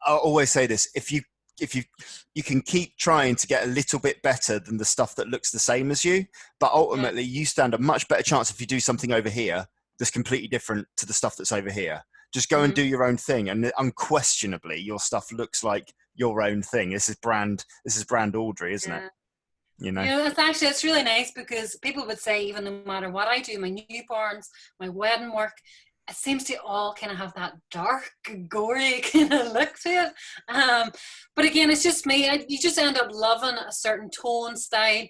I always say this: if you you can keep trying to get a little bit better than the stuff that looks the same as you, but ultimately you stand a much better chance if you do something over here that's completely different to the stuff that's over here. Just go and do your own thing, and unquestionably your stuff looks like your own thing. This is brand Audrey, isn't it? You know, it's really nice, because people would say, even no matter what I do, my newborns, my wedding work, it seems to all kind of have that dark, gory kind of look to it. But again, it's just me. You just end up loving a certain tone, style.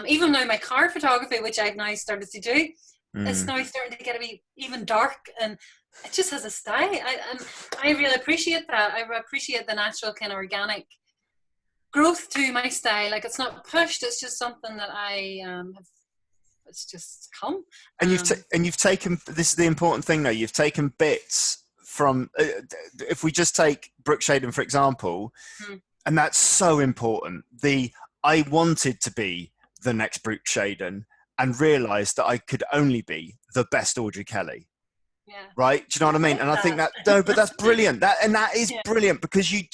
Even now my card photography, which I've now started to do, it's now starting to get to be even dark, and it just has a style. I really appreciate that. I appreciate the natural kind of organic growth to my style. Like, it's not pushed, it's just something that I have. It's just come. And you've taken, this is the important thing though, you've taken bits from, if we just take Brooke Shaden for example, and that's so important. I wanted to be the next Brooke Shaden and realized that I could only be the best Audrey Kelly. Yeah. Right. Do you know what I mean? And I think that, no, but that's brilliant. That is brilliant, because you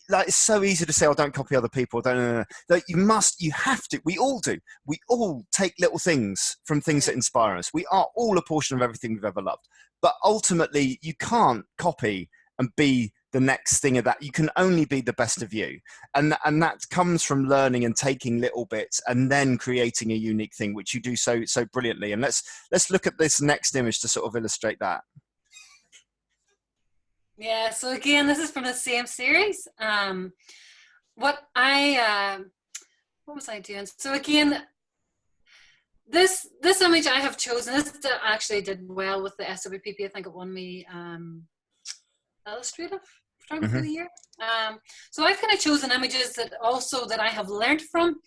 like, it's so easy to say, oh, don't copy other people. Don't. Like, you have to. We all do. We all take little things from things that inspire us. We are all a portion of everything we've ever loved. But ultimately, you can't copy and be the next thing of that. You can only be the best of you. And that comes from learning and taking little bits and then creating a unique thing, which you do so brilliantly. And let's look at this next image to sort of illustrate that. Yeah, so again, this is from the same series. What was I doing? So again, this image I have chosen, this actually did well with the SWPP. I think it won me illustrative photography of the year. So I've kind of chosen images that I have learned from.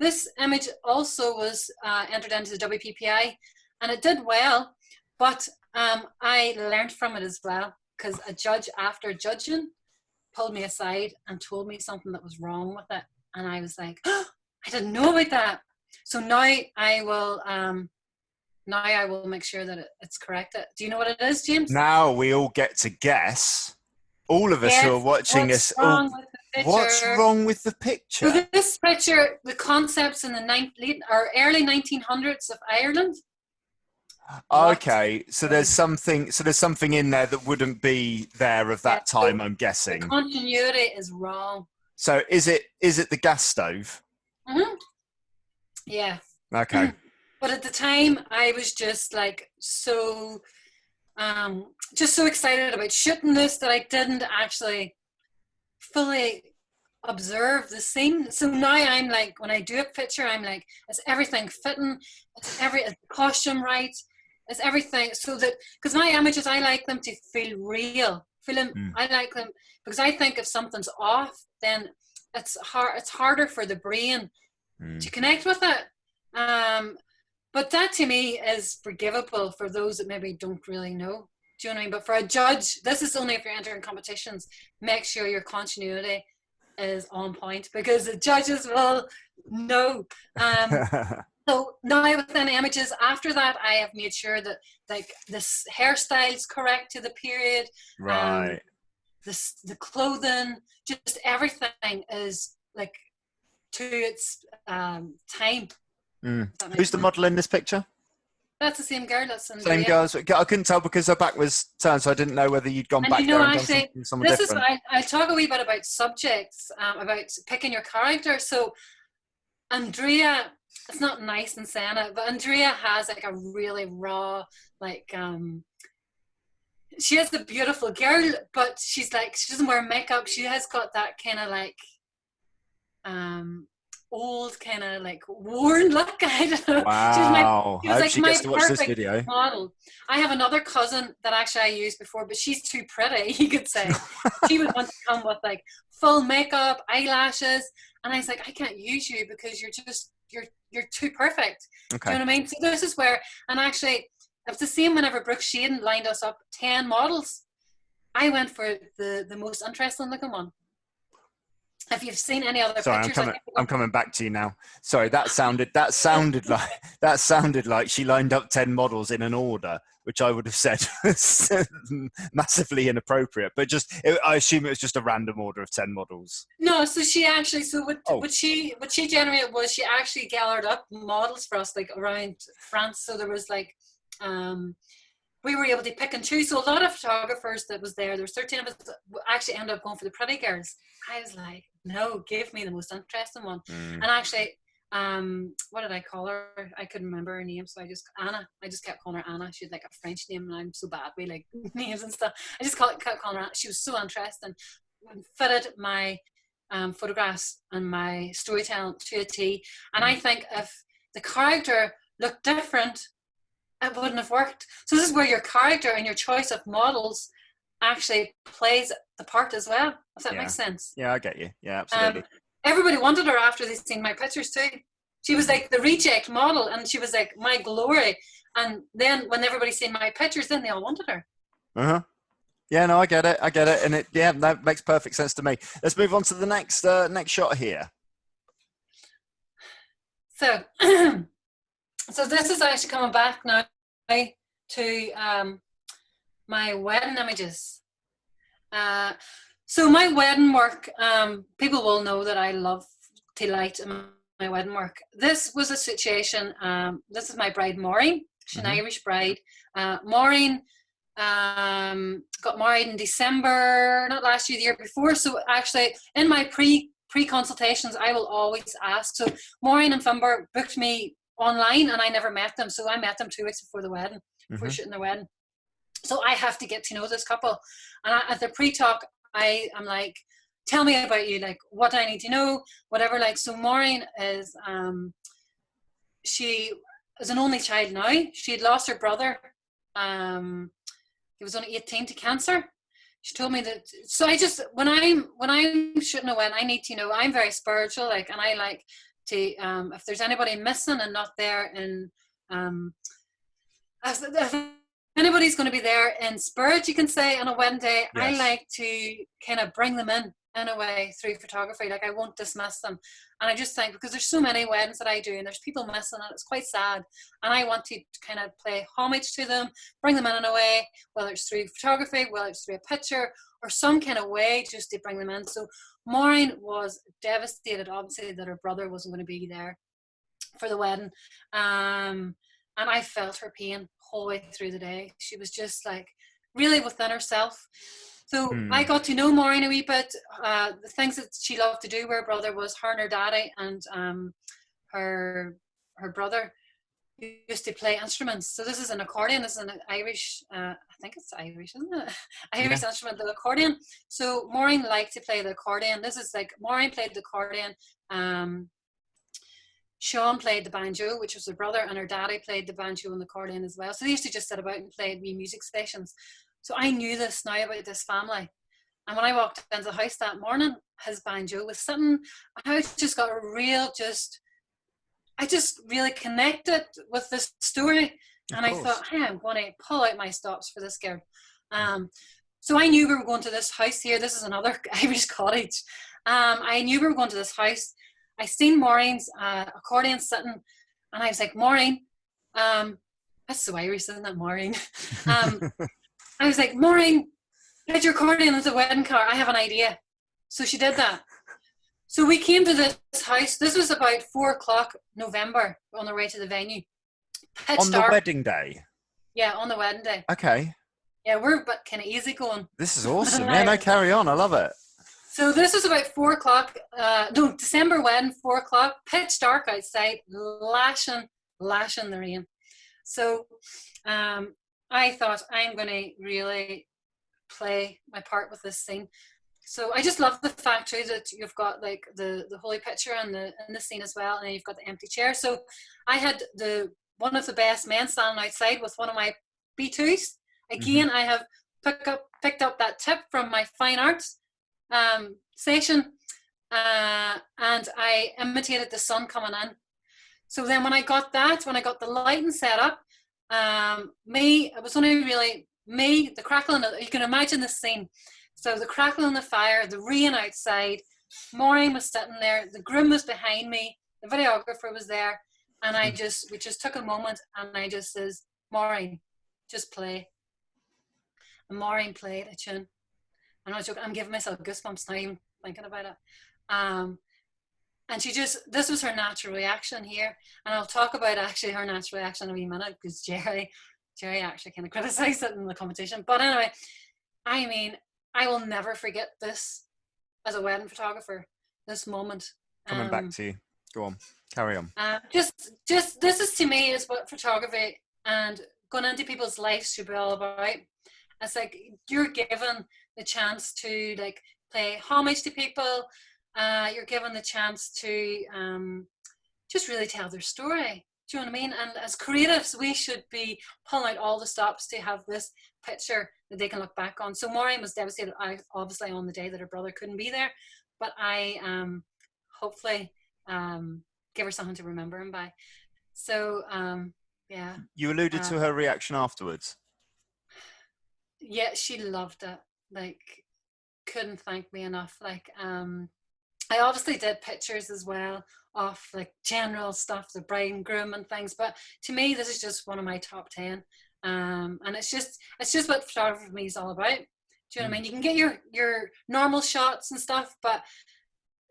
This image also was entered into the WPPI, and it did well, but I learned from it as well, because a judge, after judging, pulled me aside and told me something that was wrong with it, and I was like, oh, I didn't know about that. So now I will make sure that it's corrected. Do you know what it is, James? Now we all get to guess. All of us who are watching us. What's wrong with the picture? So this picture, the concepts in the early 1900s of Ireland. Okay, so there's something in there that wouldn't be there of that time, I'm guessing. The continuity is wrong. So is it the gas stove? Mm-hmm. Yeah. Okay. But at the time, I was just like so excited about shooting this that I didn't actually fully observe the scene. So now I'm like, when I do a picture, I'm like, is everything fitting? Is the costume right? Is everything, so that, because my images, I like them to feel real. I like them because I think if something's off, then it's harder for the brain to connect with it. But that to me is forgivable for those that maybe don't really know. Do you know what I mean? But for a judge, this is only if you're entering competitions, make sure your continuity is on point, because the judges will know. So now within images after that, I have made sure that like this hairstyle is correct to the period. Right. The clothing, just everything is like to its time. Who's the model in this picture? That's the same girl. That's same girl. I couldn't tell because her back was turned, so I didn't know whether you'd gone back there and done something different. I'll talk a wee bit about subjects, about picking your character. So Andrea, it's not nice in saying it, but Andrea has like a really raw, like she is a beautiful girl, but she's like, she doesn't wear makeup. She has got that kind of like old, kind of like worn look. I don't know. Wow. She was like she my gets to watch this perfect video. model. I have another cousin that actually I used before, but she's too pretty, you could say. She would want to come with like full makeup, eyelashes, and I was like, I can't use you because you're too perfect. Okay. Do you know what I mean? So this is where, and actually it was the same whenever Brooke Shaden lined us up 10 models. I went for the most interesting looking one. If you've seen any other pictures, I'm coming back to you now. Sorry, that sounded like she lined up 10 models in an order, which I would have said was massively inappropriate. But I assume it was just a random order of 10 models. No, so she actually, what she generated was she actually gathered up models for us, like around France. So there was like, we were able to pick and choose. So a lot of photographers that was there, there was 13 of us that actually ended up going for the pretty girls. I was like, no, give me the most interesting one. And actually, what did I call her? I couldn't remember her name, so Anna. I just kept calling her Anna. She had like a French name, and I'm so bad with like names and stuff. I just kept calling her Anna. She was so interesting. Fitted my photographs and my storytelling to a T. And I think if the character looked different, it wouldn't have worked. So this is where your character and your choice of models actually plays the part as well, if that makes sense. Yeah, I get you. Yeah, absolutely. Everybody wanted her after they seen my pictures too. She was like the reject model, and she was like my glory. And then when everybody seen my pictures, then they all wanted her. Yeah, no, I get it, and that makes perfect sense to me. Let's move on to the next shot here. So, so this is actually coming back now to my wedding images. So my wedding work, people will know that I love to light in my wedding work. This was a situation, this is my bride Maureen. She's an Irish bride. Maureen got married in December, not last year, the year before. So actually in my pre-consultations, I will always ask. So Maureen and Finbar booked me online and I never met them. So I met them 2 weeks before the wedding, before shooting their wedding. So I have to get to know this couple. And at the pre-talk, I'm like, tell me about you, like what I need to know, whatever. Like, so Maureen is, she is an only child now. She had lost her brother. He was only 18 to cancer. She told me that. So I just, when I'm shooting a wedding, I need to know. I'm very spiritual, like, and I like to, if there's anybody missing and not there, and if anybody's going to be there in spirit, you can say, on a wedding day, I like to kind of bring them in a way through photography. Like, I won't dismiss them. And I just think, because there's so many weddings that I do and there's people missing and it's quite sad, and I want to kind of play homage to them, bring them in a way, whether it's through photography, whether it's through a picture or some kind of way, just to bring them in. So Maureen was devastated, obviously, that her brother wasn't going to be there for the wedding, and I felt her pain whole way through the day. She was just like really within herself. So I got to know Maureen a wee bit. The things that she loved to do with her brother was her and her daddy and her brother used to play instruments. So this is an accordion. This is an Irish, I think it's Irish, isn't it? Irish instrument, the accordion. So Maureen liked to play the accordion. This is like, Maureen played the accordion. Sean played the banjo, which was her brother, and her daddy played the banjo and the accordion as well. So they used to just sit about and play wee music stations. So I knew this now about this family. And when I walked into the house that morning, his banjo was sitting, I just got a real I just really connected with this story. And I thought, hey, I'm going to pull out my stops for this girl. So I knew we were going to this house here. This is another Irish cottage. I knew we were going to this house. I seen Maureen's accordion sitting, and I was like, Maureen, that's so Irish, isn't it, Maureen? I was like, Maureen, get your accordion with the wedding car. I have an idea. So she did that. So we came to this house. This was about 4:00 November on the way to the venue. Pitch on dark. The wedding day? Yeah, on the wedding day. Okay. Yeah, we're but kind of easy going. This is awesome. Yeah, no, carry on. I love it. So this was about 4:00, December wedding, 4:00, pitch dark outside, lashing the rain. So I thought, I'm going to really play my part with this scene. So I just love the fact too that you've got like the holy picture in the scene as well, and then you've got the empty chair. So I had one of the best men standing outside with one of my B2s. Again, I have picked up that tip from my fine arts session, and I imitated the sun coming in. So then when I got the lighting set up, it was only really me, the crackling, you can imagine the scene. So the crackling of the fire, the rain outside, Maureen was sitting there, the groom was behind me, the videographer was there, and we just took a moment, and I just says, Maureen, just play. And Maureen played a tune. I'm not joking. I'm giving myself goosebumps now even thinking about it. And this was her natural reaction here. And I'll talk about actually her natural reaction in a wee minute, because Jerry actually kind of criticized it in the competition. But anyway, I mean, I will never forget this as a wedding photographer, this moment. Coming back to you. Go on, carry on. Just this is, to me, is what photography and going into people's lives should be all about. It's like you're given the chance to like pay homage to people. You're given the chance to just really tell their story. Do you know what I mean? And as creatives, we should be pulling out all the stops to have this picture that they can look back on. So Maureen was devastated, obviously, on the day that her brother couldn't be there. But I hopefully give her something to remember him by. So, yeah. You alluded to her reaction afterwards. Yeah, she loved it. Like, couldn't thank me enough. Like, I obviously did pictures as well of like general stuff, the bride and groom and things. But to me, this is just one of my top 10. And it's just what photography for me is all about. Do you know what I mean? You can get your normal shots and stuff, but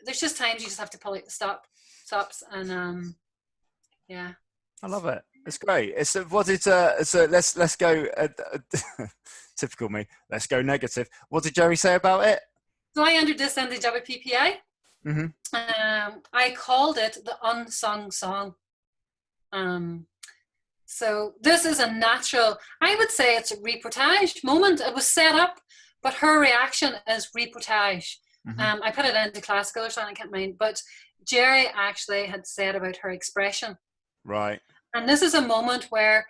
there's just times you just have to pull out the stops and yeah. I love it. It's great. Let's go. Typical me. Let's go negative. What did Jerry say about it? So I entered this in the WPPI. Mm-hmm. I called it the unsung song. So this is a natural, I would say it's a reportage moment. It was set up, but her reaction is reportage. Mm-hmm. I put it into classical or something, I can't mind, but Jerry actually had said about her expression. Right. And this is a moment where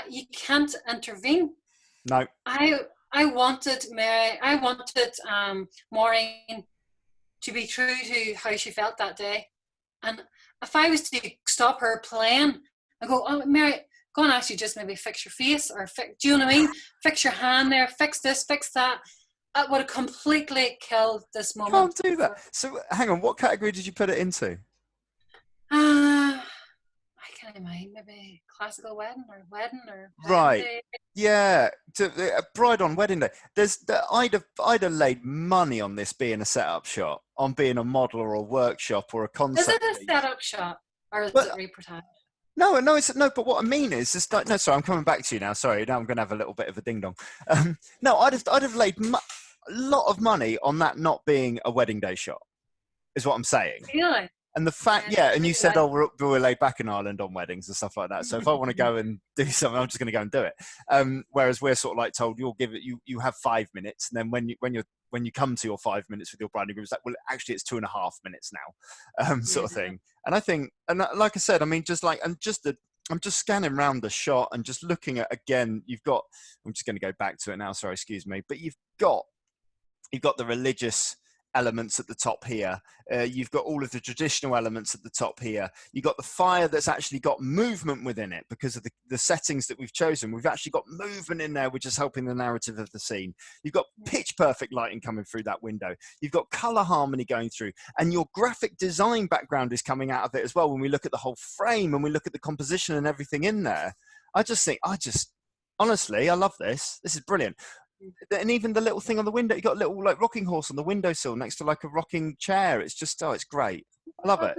you can't intervene. No. I wanted Maureen to be true to how she felt that day. And if I was to stop her playing and go, oh, Mary, go and actually just maybe fix your face, or do you know what I mean? Fix your hand there, fix this, fix that. That would have completely killed this moment. Can't do that. So hang on, what category did you put it into? I can't mind, maybe classical wedding or right. Day. Yeah, a bride on wedding day. I'd have laid money on this being a setup shot, on being a model or a workshop or a concept. Is it a setup shot or is it reportage? No, but what I mean is like, no, sorry, I'm coming back to you now. Sorry, now I'm going to have a little bit of a ding dong. No, I'd have laid a lot of money on that not being a wedding day shot, is what I'm saying. Really? And the fact, and you said, oh, we're laid back in Ireland on weddings and stuff like that. So if I want to go and do something, I'm just going to go and do it. Whereas we're sort of like told, you have 5 minutes, and then when you come to your 5 minutes with your bride and groom, it's like, well, actually, it's 2.5 minutes now, sort of thing. And I think, and like I said, I mean, I'm just scanning around the shot and just looking at, again, I'm just going to go back to it now. Sorry, excuse me, but you've got the religious elements at the top here. You've got all of the traditional elements at the top here. You've got the fire that's actually got movement within it because of the settings that we've chosen. We've actually got movement in there, which is helping the narrative of the scene. You've got pitch perfect lighting coming through that window. You've got color harmony going through, and your graphic design background is coming out of it as well. When we look at the whole frame and we look at the composition and everything in there, honestly, I love this. This is brilliant. And even the little thing on the window, you got a little like rocking horse on the windowsill next to like a rocking chair. It's just, it's great. I love it.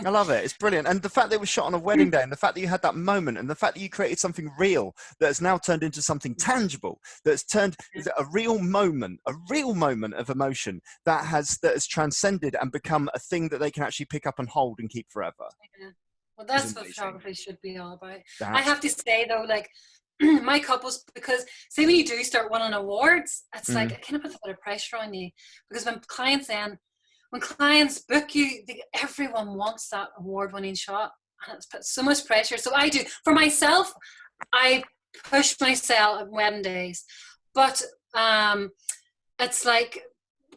I love it. It's brilliant. And the fact that it was shot on a wedding day, and the fact that you had that moment, and the fact that you created something real that has now turned into something tangible, that's turned a real moment of emotion that has transcended and become a thing that they can actually pick up and hold and keep forever. Yeah. Well, that's what photography should be all about. I have to say though, like, my couples, because say when you do start winning awards, it's like it kind of puts a bit of pressure on you, because when clients book you, everyone wants that award-winning shot, and it's put so much pressure. So I do, for myself, I push myself at wedding days, but it's like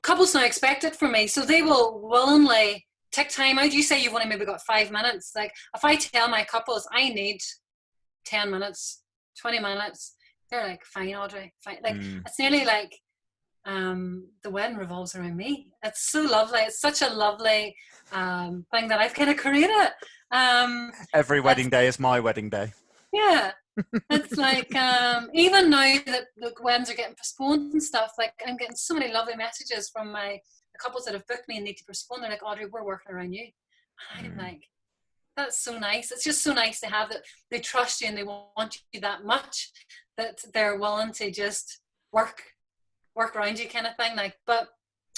couples now expect it from me, so they will willingly take time out. You say you've only maybe got 5 minutes. Like if I tell my couples I need 10 minutes, 20 minutes, they're like, fine, Audrey, fine. Like it's nearly like the wedding revolves around me. It's so lovely. It's such a lovely thing that I've kind of created. Every wedding day is my wedding day. Yeah, It's like, even now that the weddings are getting postponed and stuff, like I'm getting so many lovely messages from the couples that have booked me and need to postpone. They're like, Audrey, we're working around you. And I'm like, that's so nice. It's just so nice to have that they trust you and they want you that much that they're willing to just work around you, kind of thing. Like, but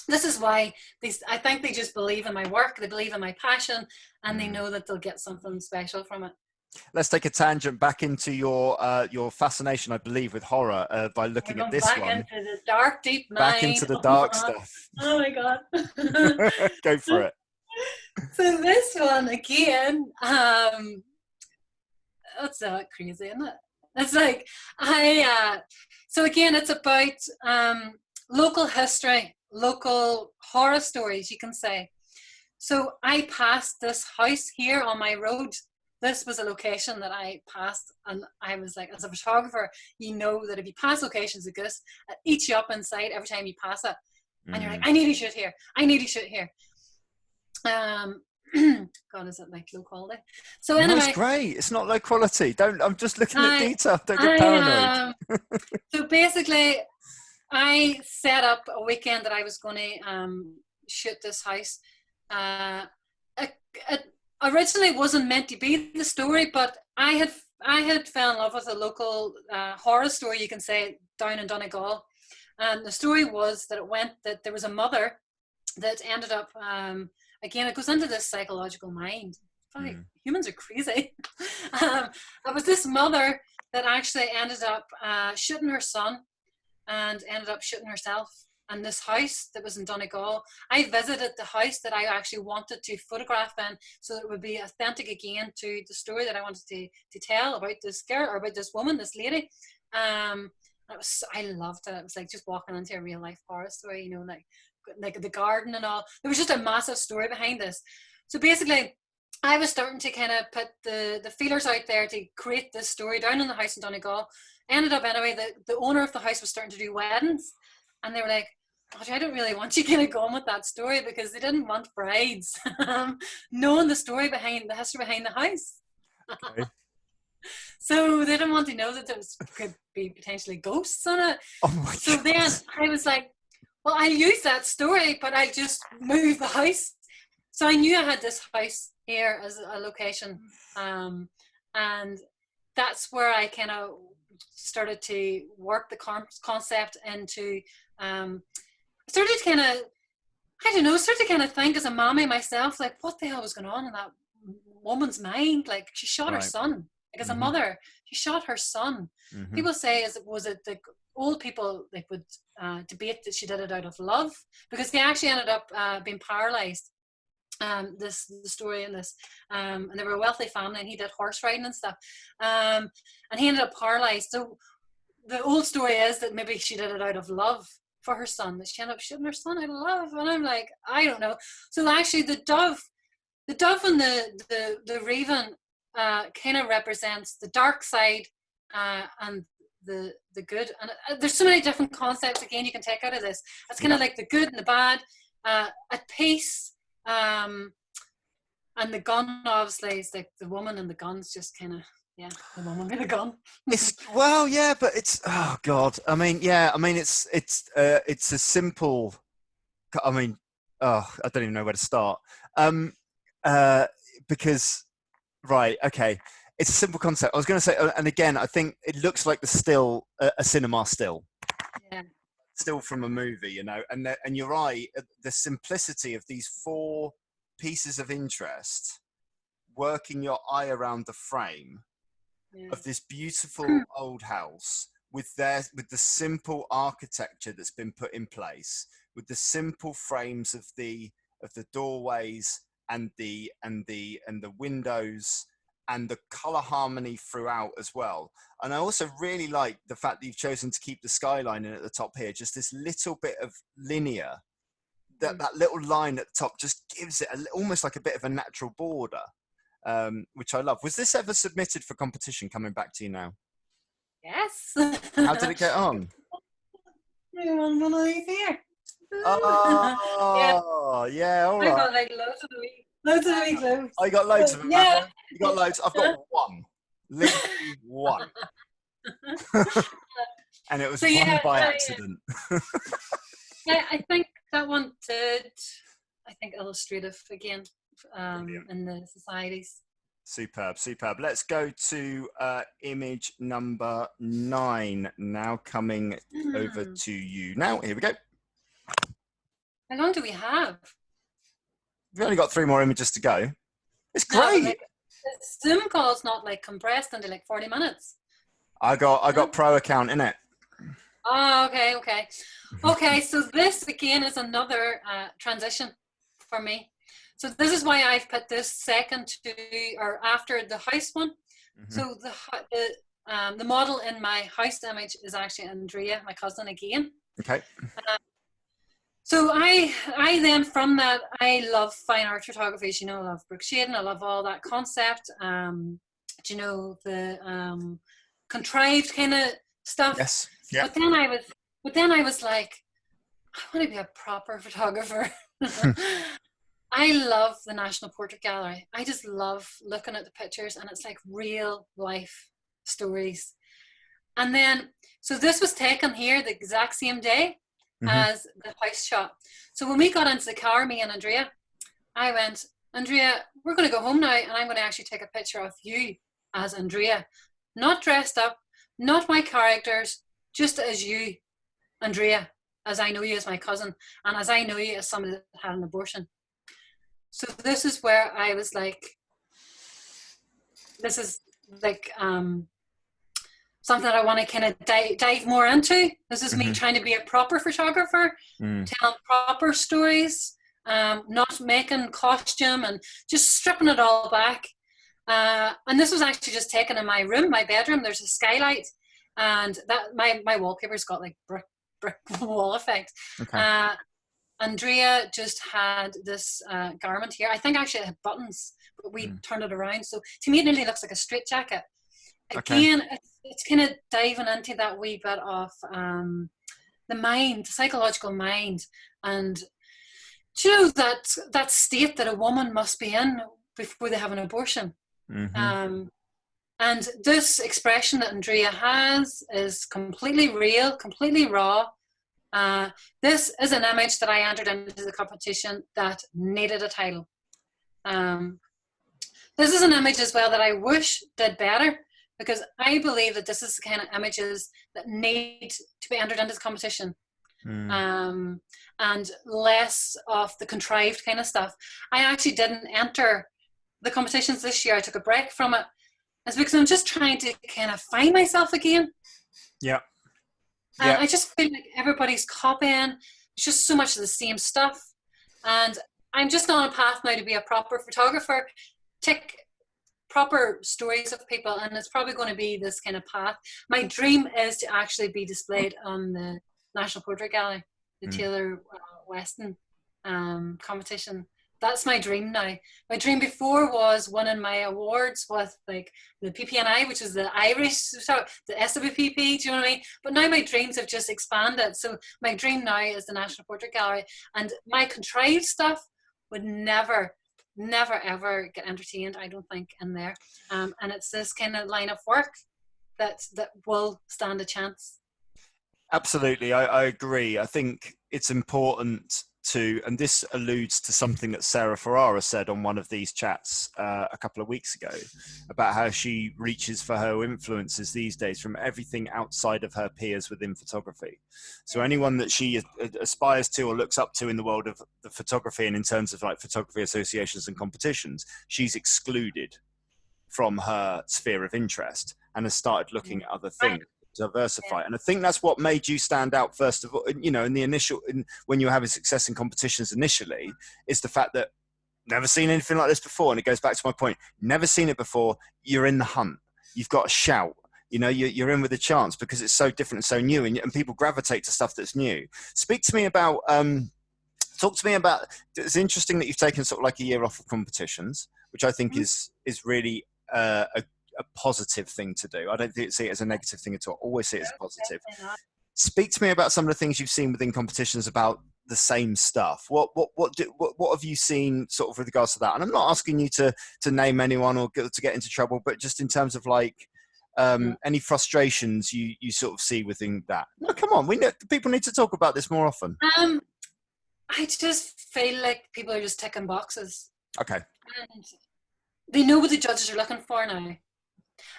this is why I think they just believe in my work, they believe in my passion, and they know that they'll get something special from it. Let's take a tangent back into your fascination, I believe, with horror by looking at this back one. Into the dark, deep mind. Back into the dark stuff. Oh my God. Go for it. So this one again, that's crazy, isn't it? It's like so again, it's about local history, local horror stories, you can say. So I passed this house here on my road. This was a location that I passed, and I was like, as a photographer, you know that if you pass locations like this, it eats you up inside every time you pass it. And you're like, I need to shoot here. I need to shoot here. God, is it like low quality? So anyway, it's great. It's not low quality. I'm just looking at detail. Don't get paranoid. So basically, I set up a weekend that I was going to shoot this house. It originally wasn't meant to be the story, but I had fell in love with a local horror story, you can say, down in Donegal. And the story was that there was a mother that ended up, again, it goes into this psychological mind. Humans are crazy. It was this mother that actually ended up shooting her son and ended up shooting herself. And this house that was in Donegal, I visited the house that I actually wanted to photograph in, so that it would be authentic again to the story that I wanted to tell about this girl, or about this woman, this lady. I loved it. It was like just walking into a real life horror story, you know, like the garden and all. There was just a massive story behind this. So basically, I was starting to kind of put the feelers out there to create this story down in the house in Donegal. Ended up anyway, the owner of the house was starting to do weddings, and they were like, Audrey, I don't really want you kind of going with that story, because they didn't want brides knowing the history behind the house. Okay. So they didn't want to know that there could be potentially ghosts on it. Oh my so God. Then I was like, well, I'll use that story, but I'll just move the house. So I knew I had this house here as a location. And that's where I kind of started to work the concept into, started to kind of think as a mommy myself, like, what the hell was going on in that woman's mind? Like, she shot her son. Like, as a mother, she shot her son. People say, was it the old people like would debate that she did it out of love, because they actually ended up being paralyzed. The story in this, and they were a wealthy family, and he did horse riding and stuff, and he ended up paralyzed. So the old story is that maybe she did it out of love for her son, that she ended up shooting her son out of love. And I'm like, I don't know. So actually the dove and the raven kind of represents the dark side and the good. And there's so many different concepts again you can take out of this. It's kind of like the good and the bad, at peace, and the gun obviously is like the woman, and the gun's just kind of, yeah, the woman with a gun. But it's, oh God. I mean, it's a simple, I mean, I don't even know where to start. Because, right, okay. It's a simple concept. I was going to say, and again, I think it looks like a cinema still. Yeah. Still from a movie, you know, and you're right, the simplicity of these 4 pieces of interest, working your eye around the frame of this beautiful old house with the simple architecture that's been put in place, with the simple frames of the doorways and the windows, and the color harmony throughout as well. And I also really like the fact that you've chosen to keep the skyline in at the top here, just this little bit of linear, that little line at the top just gives it almost like a bit of a natural border, which I love. Was this ever submitted for competition, coming back to you now? Yes. How did it get on? One of these here. Oh, yeah, all right. I got like loads of the wee globes. I got loads of them. Yeah. You got loads. I've got one. Legally won. And it was won yeah, by accident. I think that one did, I think, illustrative again in the societies. Superb. Let's go to image number 9 now, coming over to you. Now, here we go. How long do we have? We've only got 3 more images to go. It's great. No, the Zoom call's not like compressed into like 40 minutes. I got pro account in it. Oh, okay. So this again is another transition for me. So this is why I've put this second to or after the house one. Mm-hmm. So the model in my house image is actually Andrea, my cousin again. Okay. So I then from that, I love fine art photography. You know, I love Brooke Shading. I love all that concept. You know, the contrived kind of stuff. Yes. Yeah. But then I was like, I want to be a proper photographer. I love the National Portrait Gallery. I just love looking at the pictures, and it's like real life stories. And then, so this was taken here the exact same day as the house shot. So when we got into the car, me and Andrea, I went, Andrea, we're going to go home now, and I'm going to actually take a picture of you as Andrea. Not dressed up, not my characters, just as you, Andrea, as I know you as my cousin, and as I know you as somebody that had an abortion. So this is where I was like, this is like something that I want to kind of dive more into. This is me trying to be a proper photographer, telling proper stories, not making costume and just stripping it all back. And this was actually just taken in my room, my bedroom. There's a skylight, and that my wallpaper's got like brick wall effect. Okay. Andrea just had this garment here. I think actually it had buttons, but we turned it around. So to me, it nearly looks like a straitjacket. Again, it's kind of diving into that wee bit of the mind, the psychological mind, and you know that state that a woman must be in before they have an abortion. And this expression that Andrea has is completely real, completely raw. This is an image that I entered into the competition that needed a title. This is an image as well that I wish did better, because I believe that this is the kind of images that need to be entered into the competition. And less of the contrived kind of stuff. I actually didn't enter the competitions this year. I took a break from it. It's because I'm just trying to kind of find myself again. Yeah. And I just feel like everybody's copying. It's just so much of the same stuff. And I'm just on a path now to be a proper photographer, take proper stories of people, and it's probably going to be this kind of path. My dream is to actually be displayed on the National Portrait Gallery, the Taylor Weston competition. That's my dream now. My dream before was winning my awards with like the PPNI, which is the Irish, the SWPP, do you know what I mean? But now my dreams have just expanded. So my dream now is the National Portrait Gallery, and my contrived stuff would never ever get entertained, I don't think, in there. And it's this kind of line of work that will stand a chance. Absolutely, I agree. I think it's important to, and this alludes to something that Sarah Ferrara said on one of these chats a couple of weeks ago, about how she reaches for her influences these days from everything outside of her peers within photography. So anyone that she aspires to or looks up to in the world of the photography, and in terms of like photography associations and competitions, she's excluded from her sphere of interest and has started looking at other things. Diversify. And I think that's what made you stand out first of all, you know, in the initial, when you were having success in competitions initially, is the fact that never seen anything like this before. And it goes back to my point, never seen it before. You're in the hunt, you've got to shout, you know, you're in with a chance because it's so different and so new, and people gravitate to stuff that's new. Speak to me about talk to me about, it's interesting that you've taken sort of like a year off of competitions, which I think is really a positive thing to do. I don't see it as a negative thing at all. I always see it as a positive. Speak to me about some of the things you've seen within competitions about the same stuff? What have you seen sort of with regards to that? And I'm not asking you to name anyone or to get into trouble, but just in terms of like any frustrations you sort of see within that. No, come on, people need to talk about this more often. I just feel like people are just ticking boxes. Okay. And they know what the judges are looking for now.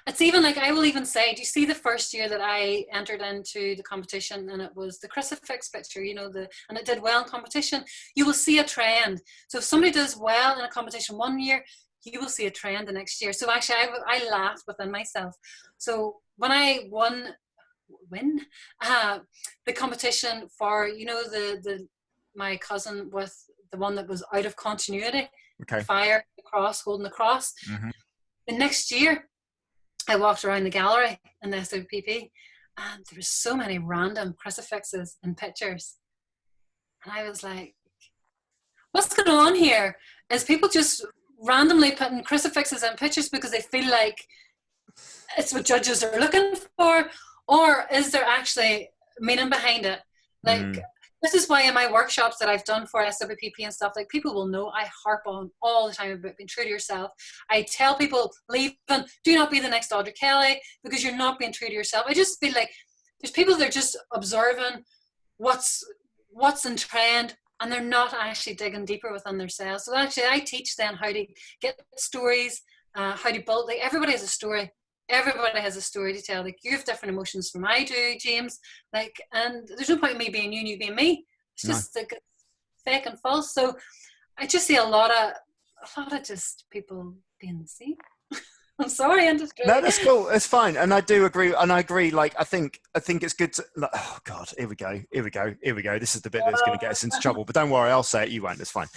It's even like, I will even say, do you see the first year that I entered into the competition, and it was the crucifix picture, and it did well in competition, you will see a trend. So if somebody does well in a competition one year, you will see a trend the next year. So actually I laughed within myself. So when I win the competition for, my cousin with the one that was out of continuity, okay, fire, the cross, holding the cross. Mm-hmm. The next year, I walked around the gallery in the SWPP, and there were so many random crucifixes and pictures. And I was like, what's going on here? Is people just randomly putting crucifixes and pictures because they feel like it's what judges are looking for? Or is there actually meaning behind it? Like, this is why in my workshops that I've done for SWPP and stuff, like, people will know I harp on all the time about being true to yourself. I tell people, do not be the next Audrey Kelly, because you're not being true to yourself. I just feel like there's people that are just observing what's in trend, and they're not actually digging deeper within themselves. So actually I teach them how to get stories, how to build, like, everybody has a story. Everybody has a story to tell. Like, you have different emotions from I do, James. Like, and there's no point in me being you and you being me. It's just like fake and false. So I just see a lot of just people being the same. I'm sorry, industry. No, that's cool. It's fine, and I do agree. And I agree. Like, I think it's good to. Like, oh God, here we go. This is the bit that's going to get us into trouble. But don't worry, I'll say it. You won't. It's fine.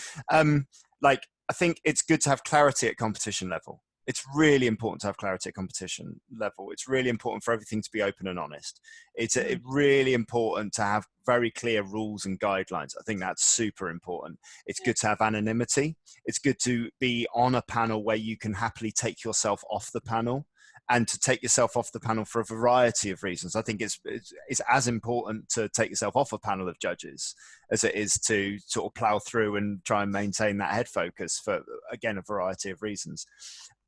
Like, I think it's good to have clarity at competition level. It's really important to have clarity at competition level. It's really important for everything to be open and honest. It's really important to have very clear rules and guidelines. I think that's super important. It's good to have anonymity. It's good to be on a panel where you can happily take yourself off the panel, and to take yourself off the panel for a variety of reasons. I think it's as important to take yourself off a panel of judges as it is to sort of plow through and try and maintain that head focus for, again, a variety of reasons.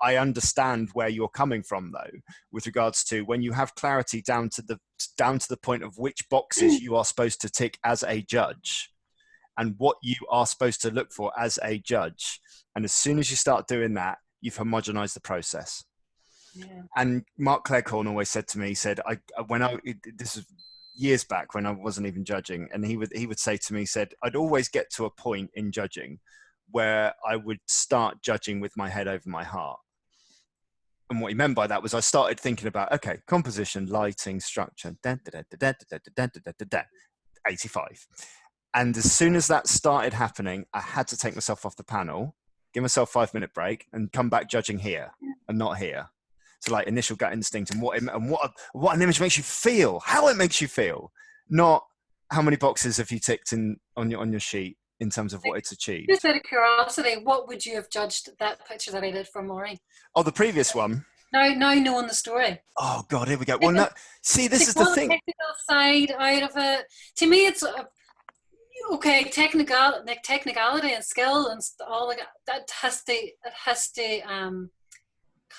I understand where you're coming from, though, with regards to when you have clarity down to the point of which boxes you are supposed to tick as a judge and what you are supposed to look for as a judge. And as soon as you start doing that, you've homogenized the process. Yeah. And Mark Cleghorn always said to me, he said, this was years back when I wasn't even judging, and he would say to me, he said, I'd always get to a point in judging where I would start judging with my head over my heart. And what he meant by that was I started thinking about, okay, composition, lighting, structure, 85. And as soon as that started happening, I had to take myself off the panel, give myself a 5-minute break, and come back judging here and not here. So like initial gut instinct and what an image makes you feel, how it makes you feel, not how many boxes have you ticked on your sheet in terms of what it's achieved. Just out of curiosity, what would you have judged that picture that I did for Maureen? Oh, the previous one. Now knowing the story. Oh God, here we go. Well, no, see, this is the thing. Technical side out of it. To me, it's okay. Technicality and skill and all like that has to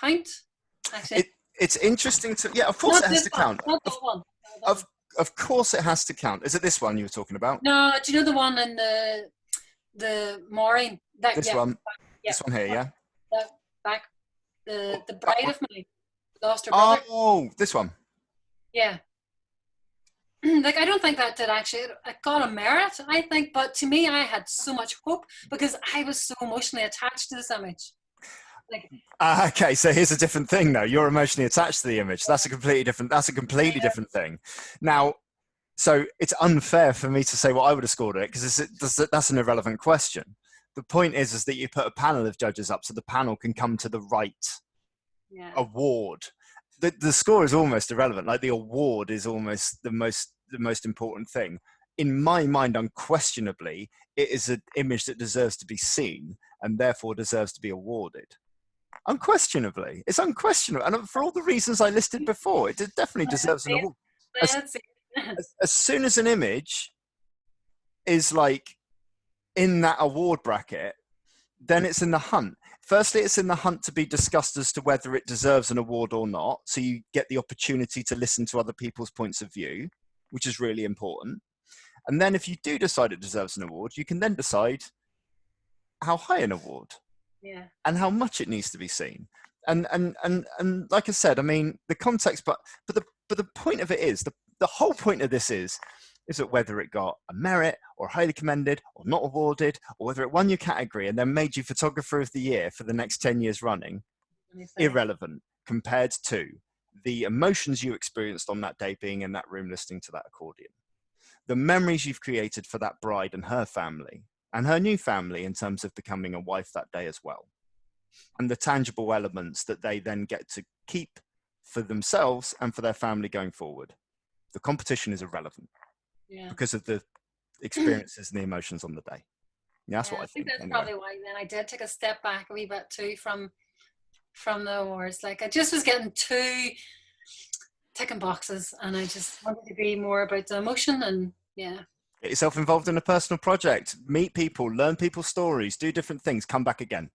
count. It's interesting to, yeah, of course it has to count. Of course it has to count. Is it this one you were talking about? No, do you know the one in the Maureen? This one here, yeah? The bride of mine lost her brother. Oh, this one. Yeah. Like, I don't think that did actually, it got a merit, I think, but to me, I had so much hope because I was so emotionally attached to this image. Like, okay, so here's a different thing though. You're emotionally attached to the image. That's a completely different thing. Now, so it's unfair for me to say what I would have scored it because that's an irrelevant question. The point is that you put a panel of judges up so the panel can come to the right award. The score is almost irrelevant. Like, the award is almost the most important thing. In my mind, unquestionably, it is an image that deserves to be seen and therefore deserves to be awarded. Unquestionably. It's unquestionable. And for all the reasons I listed before, it definitely deserves an award. As soon as an image is like in that award bracket, then it's in the hunt. Firstly, it's in the hunt to be discussed as to whether it deserves an award or not. So you get the opportunity to listen to other people's points of view, which is really important. And then if you do decide it deserves an award, you can then decide how high an award, and how much it needs to be seen. And like I said, I mean, the context, but the point of it is, the whole point of this is that whether it got a merit or highly commended or not awarded, or whether it won your category and then made you photographer of the year for the next 10 years running, irrelevant compared to the emotions you experienced on that day being in that room listening to that accordion. The memories you've created for that bride and her family and her new family in terms of becoming a wife that day as well. And the tangible elements that they then get to keep for themselves and for their family going forward. The competition is irrelevant because of the experiences and the emotions on the day. Yeah, that's what I think. That's anyway. Probably why then I did take a step back a wee bit too from the awards. Like I just was getting too ticking boxes, and I just wanted to be more about the emotion and get yourself involved in a personal project, meet people, learn people's stories, do different things, come back again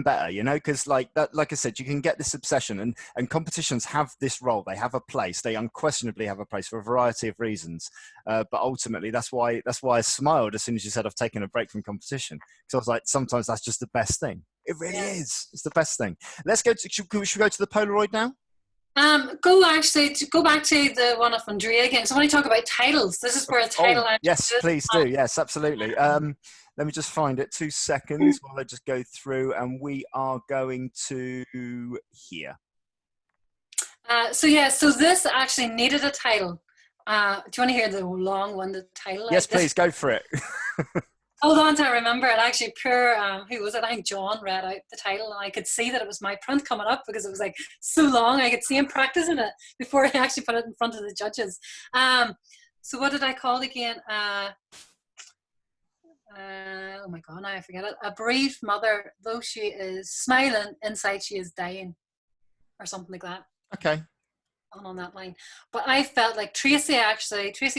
better, you know, because like I said, you can get this obsession, and competitions have this role. They have a place. They unquestionably have a place for a variety of reasons. But ultimately, that's why I smiled as soon as you said I've taken a break from competition, because I was like, sometimes that's just the best thing. It really is. It's the best thing. Let's go to, should we go to the Polaroid now? Go back to the one of Andrea again. So when I talk about titles, this is where a title. Yes, please do. Yes, absolutely. Let me just find it. 2 seconds while I just go through, and we are going to here. So this actually needed a title. Do you want to hear the long one, the title? Yes, please, go for it. Hold on till I remember it. Actually, who was it? I think John read out the title, and I could see that it was my print coming up because it was like so long. I could see him practicing it before I actually put it in front of the judges. So what did I call it again? Oh my God, now I forget it. A bereaved mother, though she is smiling, inside she is dying, or something like that. Okay. On that line. But I felt like Tracy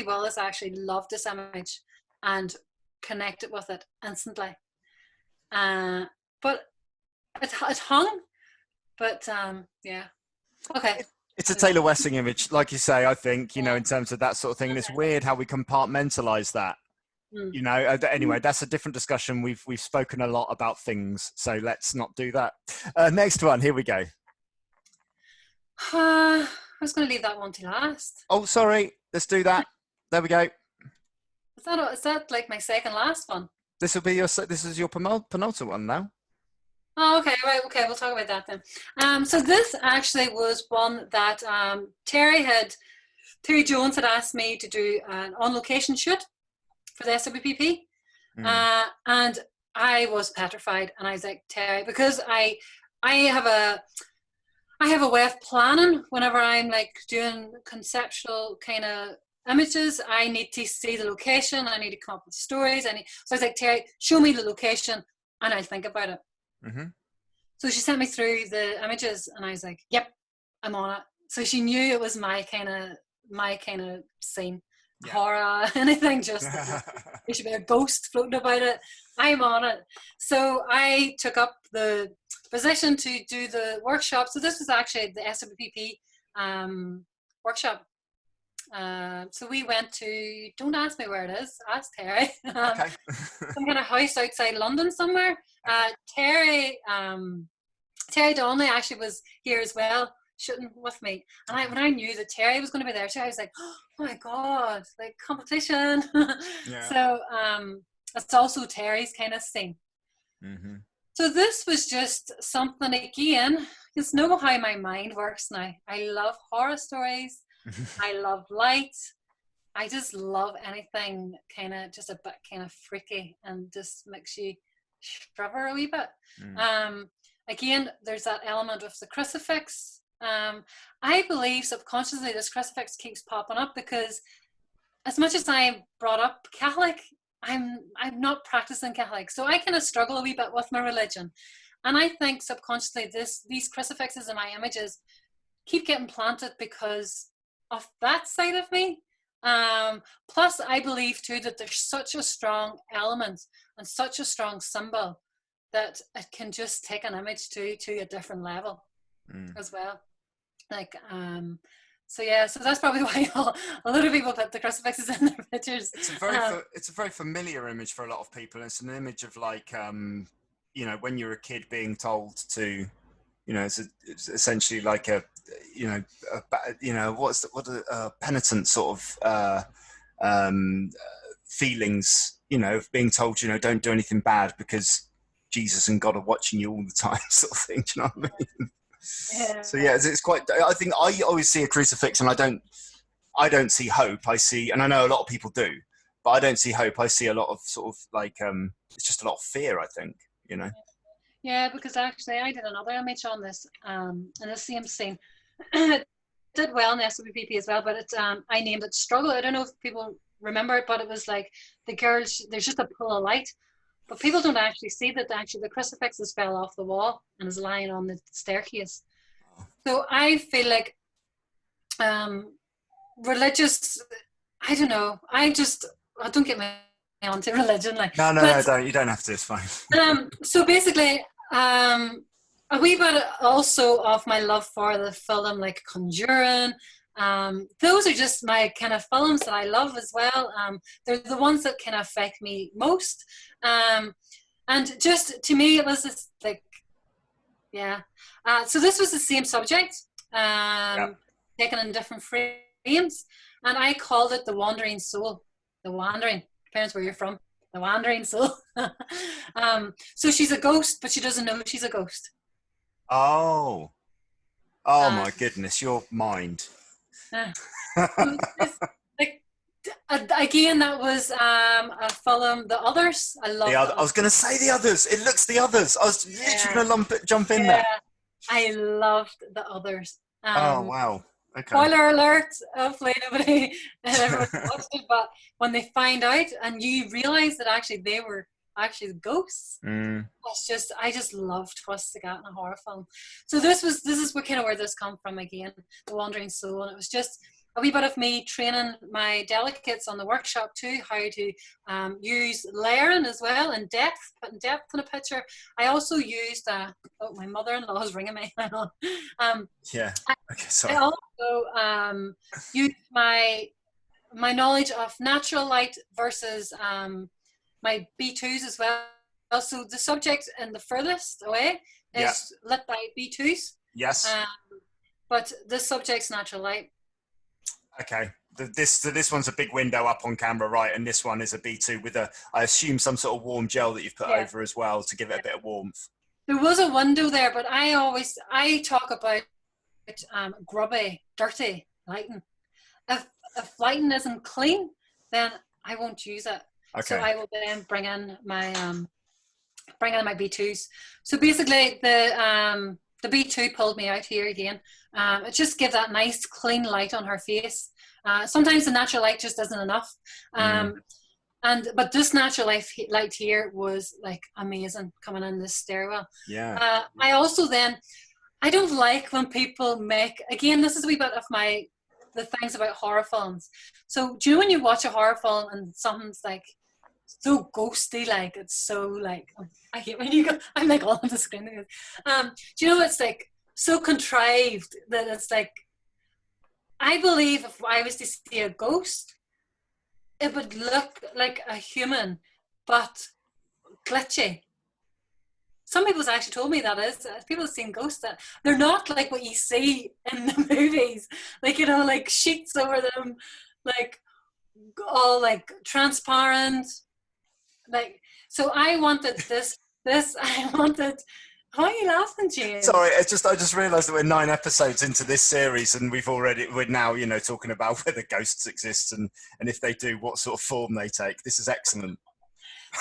Wallace actually loved this image and connected with it instantly. But it hung. But okay. It's a Taylor Wessing image, like you say, I think, you know, in terms of that sort of thing. And it's weird how we compartmentalize that. You know, anyway, that's a different discussion. We've spoken a lot about things, so let's not do that. Next one, here we go. I was going to leave that one to last. Oh, sorry. Let's do that. There we go. Is that like my second last one? This is your penultimate one now. Oh, okay, right. Okay, we'll talk about that then. So this actually was one that Terry Jones had asked me to do an on-location shoot for the SWPP. And I was petrified, and I was like, Terry, because I have a way of planning whenever I'm like doing conceptual kind of images. I need to see the location. I need to come up with stories. So I was like, Terry, show me the location and I'll think about it. Mm-hmm. So she sent me through the images and I was like, yep, I'm on it. So she knew it was my kind of scene. Yeah. Horror, anything, just there should be a ghost floating about it. I'm on it. So I took up the position to do the workshop. So this was actually the SWPP workshop. So we went to, don't ask me where it is, ask Terry. Okay. Some kind of house outside London somewhere. Terry Donnelly actually was here as well, shooting with me. And when I knew that Terry was going to be there too, I was like, oh my God, like competition. Yeah. So it's also Terry's kind of thing. Mm-hmm. So this was just something, again, just know how my mind works now. I love horror stories. I love light. I just love anything kind of just a bit kind of freaky and just makes you shiver a wee bit. Again, there's that element of the crucifix. I believe subconsciously this crucifix keeps popping up because as much as I'm brought up Catholic, I'm not practicing Catholic. So I kind of struggle a wee bit with my religion. And I think subconsciously these crucifixes in my images keep getting planted because of that side of me. Plus, I believe too that there's such a strong element and such a strong symbol that it can just take an image to a different level as well. Like, so yeah, so that's probably why a lot of people put the crucifixes in their pictures. It's a very familiar image for a lot of people. It's an image of like, you know, when you're a kid being told to, you know, it's essentially like a, you know, what a penitent sort of feelings, you know, of being told, you know, don't do anything bad because Jesus and God are watching you all the time, sort of thing. Do you know what I mean? Yeah. So yeah, it's quite. I think I always see a crucifix, and I don't see hope. I see, and I know a lot of people do, but I don't see hope. I see a lot of sort of like, it's just a lot of fear, I think, you know. Yeah, because actually I did another image on this, in the same scene. It did well in the SWPP as well, but it, I named it Struggle. I don't know if people remember it, but it was like the girl, there's just a pull of light, but people don't actually see that actually the crucifixes fell off the wall and is lying on the staircase. So I feel like religious, I don't know, I don't get me onto religion, like. No, don't. You don't have to. It's fine. So basically, a wee bit also of my love for the film, like Conjuring. Those are just my kind of films that I love as well. They're the ones that kind of affect me most. And just to me, it was this like, yeah. So this was the same subject, taken in different frames, and I called it The Wandering Soul. The Wandering. Depends where you're from. The Wandering Soul. So she's a ghost, but she doesn't know she's a ghost. Oh my goodness, your mind. Like, again, that was a film, The Others. I love. I was going to say The Others. It looks The Others. I was literally going to jump in there. I loved The Others. Oh wow. Okay. Spoiler alert, hopefully nobody ever watched it, but when they find out and you realise that actually they were actually ghosts, I just loved twists like that in a horror film. So this is what kind of where this come from again, The Wandering Soul, and it was just a wee bit of me training my delegates on the workshop too, how to use layering as well and depth, putting depth in a picture. I also used, my mother-in-law is ringing me. Yeah. Okay, sorry. I also used my knowledge of natural light versus my B2s as well. So the subject in the furthest away is lit by B2s. Yes. But this subject's natural light. Okay. This one's a big window up on camera, right? And this one is a B2 with I assume some sort of warm gel that you've put over as well to give it a bit of warmth. There was a window there, but I talk about grubby, dirty lighting. If lighting isn't clean, then I won't use it. Okay. So I will then bring in my B2s. So basically, the B2 pulled me out here again. It just gives that nice clean light on her face. Sometimes the natural light just isn't enough. But this natural light here was like amazing coming in this stairwell. Yeah. I also then, I don't like when people make, again, this is a wee bit of the things about horror films. So do you know when you watch a horror film and something's like so ghosty, like it's so like, I hate when you go, I'm like all on the screen. Do you know, it's like so contrived that it's like, I believe if I was to see a ghost, it would look like a human, but glitchy. Some people's actually told me that is. People have seen ghosts that they're not like what you see in the movies. Like, you know, like sheets over them, like all like transparent. Like, so I wanted this, I wanted, why are you laughing, James? Sorry, I just realised that we're 9 episodes into this series and we're now, you know, talking about whether ghosts exist and if they do, what sort of form they take. This is excellent.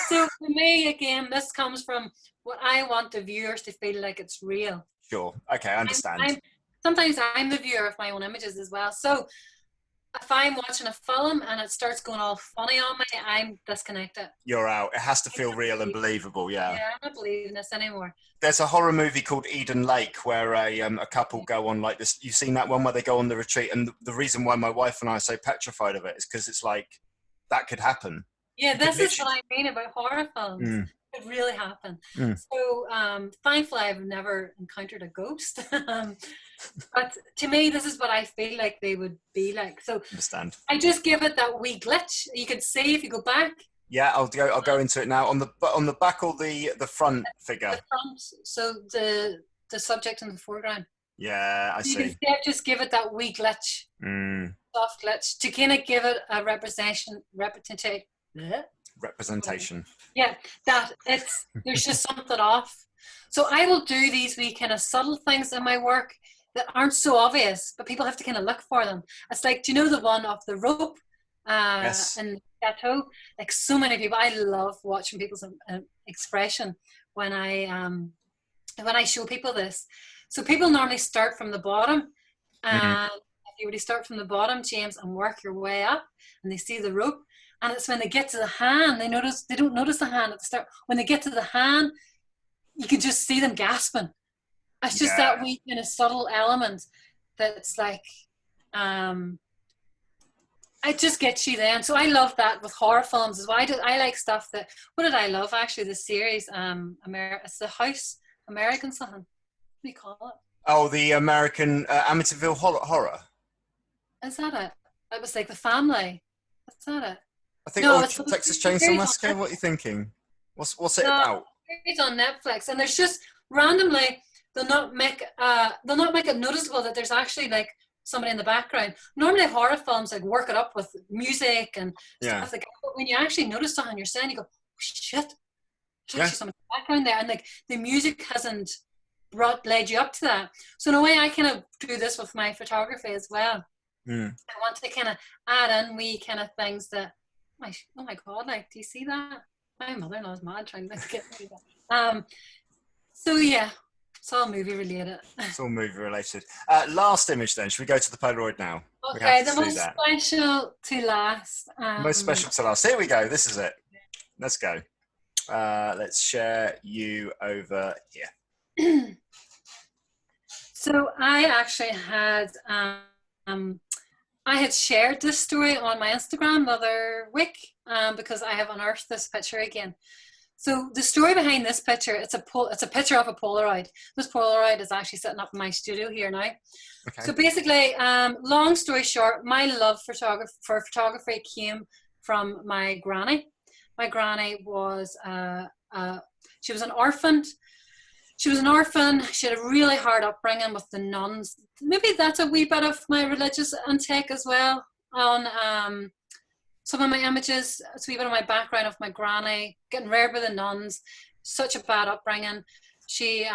So for me, again, this comes from what I want the viewers to feel like it's real. Sure. Okay, I understand. Sometimes I'm the viewer of my own images as well. So if I'm watching a film and it starts going all funny on me, I'm disconnected. You're out. It has to feel real and believable. Yeah. Yeah, I'm not believing this anymore. There's a horror movie called Eden Lake where a couple go on like this. You've seen that one where they go on the retreat, and the reason why my wife and I are so petrified of it is because it's like that could happen. Yeah, this is what I mean about horror films. Mm. It really happened. Mm. So, thankfully, I've never encountered a ghost. But to me, this is what I feel like they would be like. So, Understand. I just give it that wee glitch. You can see if you go back. Yeah, I'll go into it now. On the back or the front figure? The front, so the subject in the foreground. Yeah, I see. You can just give it that wee glitch, soft glitch, to kind of give it a representation. Yeah, that there's just something off. So I will do these wee kind of subtle things in my work that aren't so obvious, but people have to kind of look for them. It's like, do you know the one off the rope? Yes. In Chateau, like so many people, I love watching people's expression when I show people this. So people normally start from the bottom, and if you really start from the bottom, James, and work your way up, and they see the rope, and it's when they get to the hand, they don't notice the hand at the start. When they get to the hand, you can just see them gasping. It's just that wee kind of subtle element that's like. It just gets you then. So I love that with horror films as well. I like stuff that. What did I love actually? The series, it's the House American something. What do you call it? Oh, the American Amityville horror. Is that it? It was like the family. Is that it? I think it's Texas Chainsaw Massacre. What are you thinking? What's it about? It's on Netflix, and there's just randomly they'll not make it noticeable that there's actually like somebody in the background. Normally horror films like work it up with music and stuff like that. But when you actually notice something you're saying, you go, oh, shit, there's actually somebody in the background there. And like the music hasn't led you up to that. So in a way I kind of do this with my photography as well. I want to kind of add in wee kind of things that, oh my God, like, do you see that? My mother-in-law's mad trying to get me that. So yeah. It's all movie related. It's all movie related. Last image then. Should we go to the Polaroid now? Okay, the most special to last. Most special to last. Here we go. This is it. Let's go. Let's share you over here. So I actually had shared this story on my Instagram the other week because I have unearthed this picture again. So the story behind this picture, it's a picture of a Polaroid. This Polaroid is actually sitting up in my studio here now. Okay. So basically, long story short, my love for photography came from my granny. My granny was she was an orphan. She was an orphan. She had a really hard upbringing with the nuns. Maybe that's a wee bit of my religious intake as well on some of my images. It's a wee bit of my background of my granny getting reared by the nuns. Such a bad upbringing. She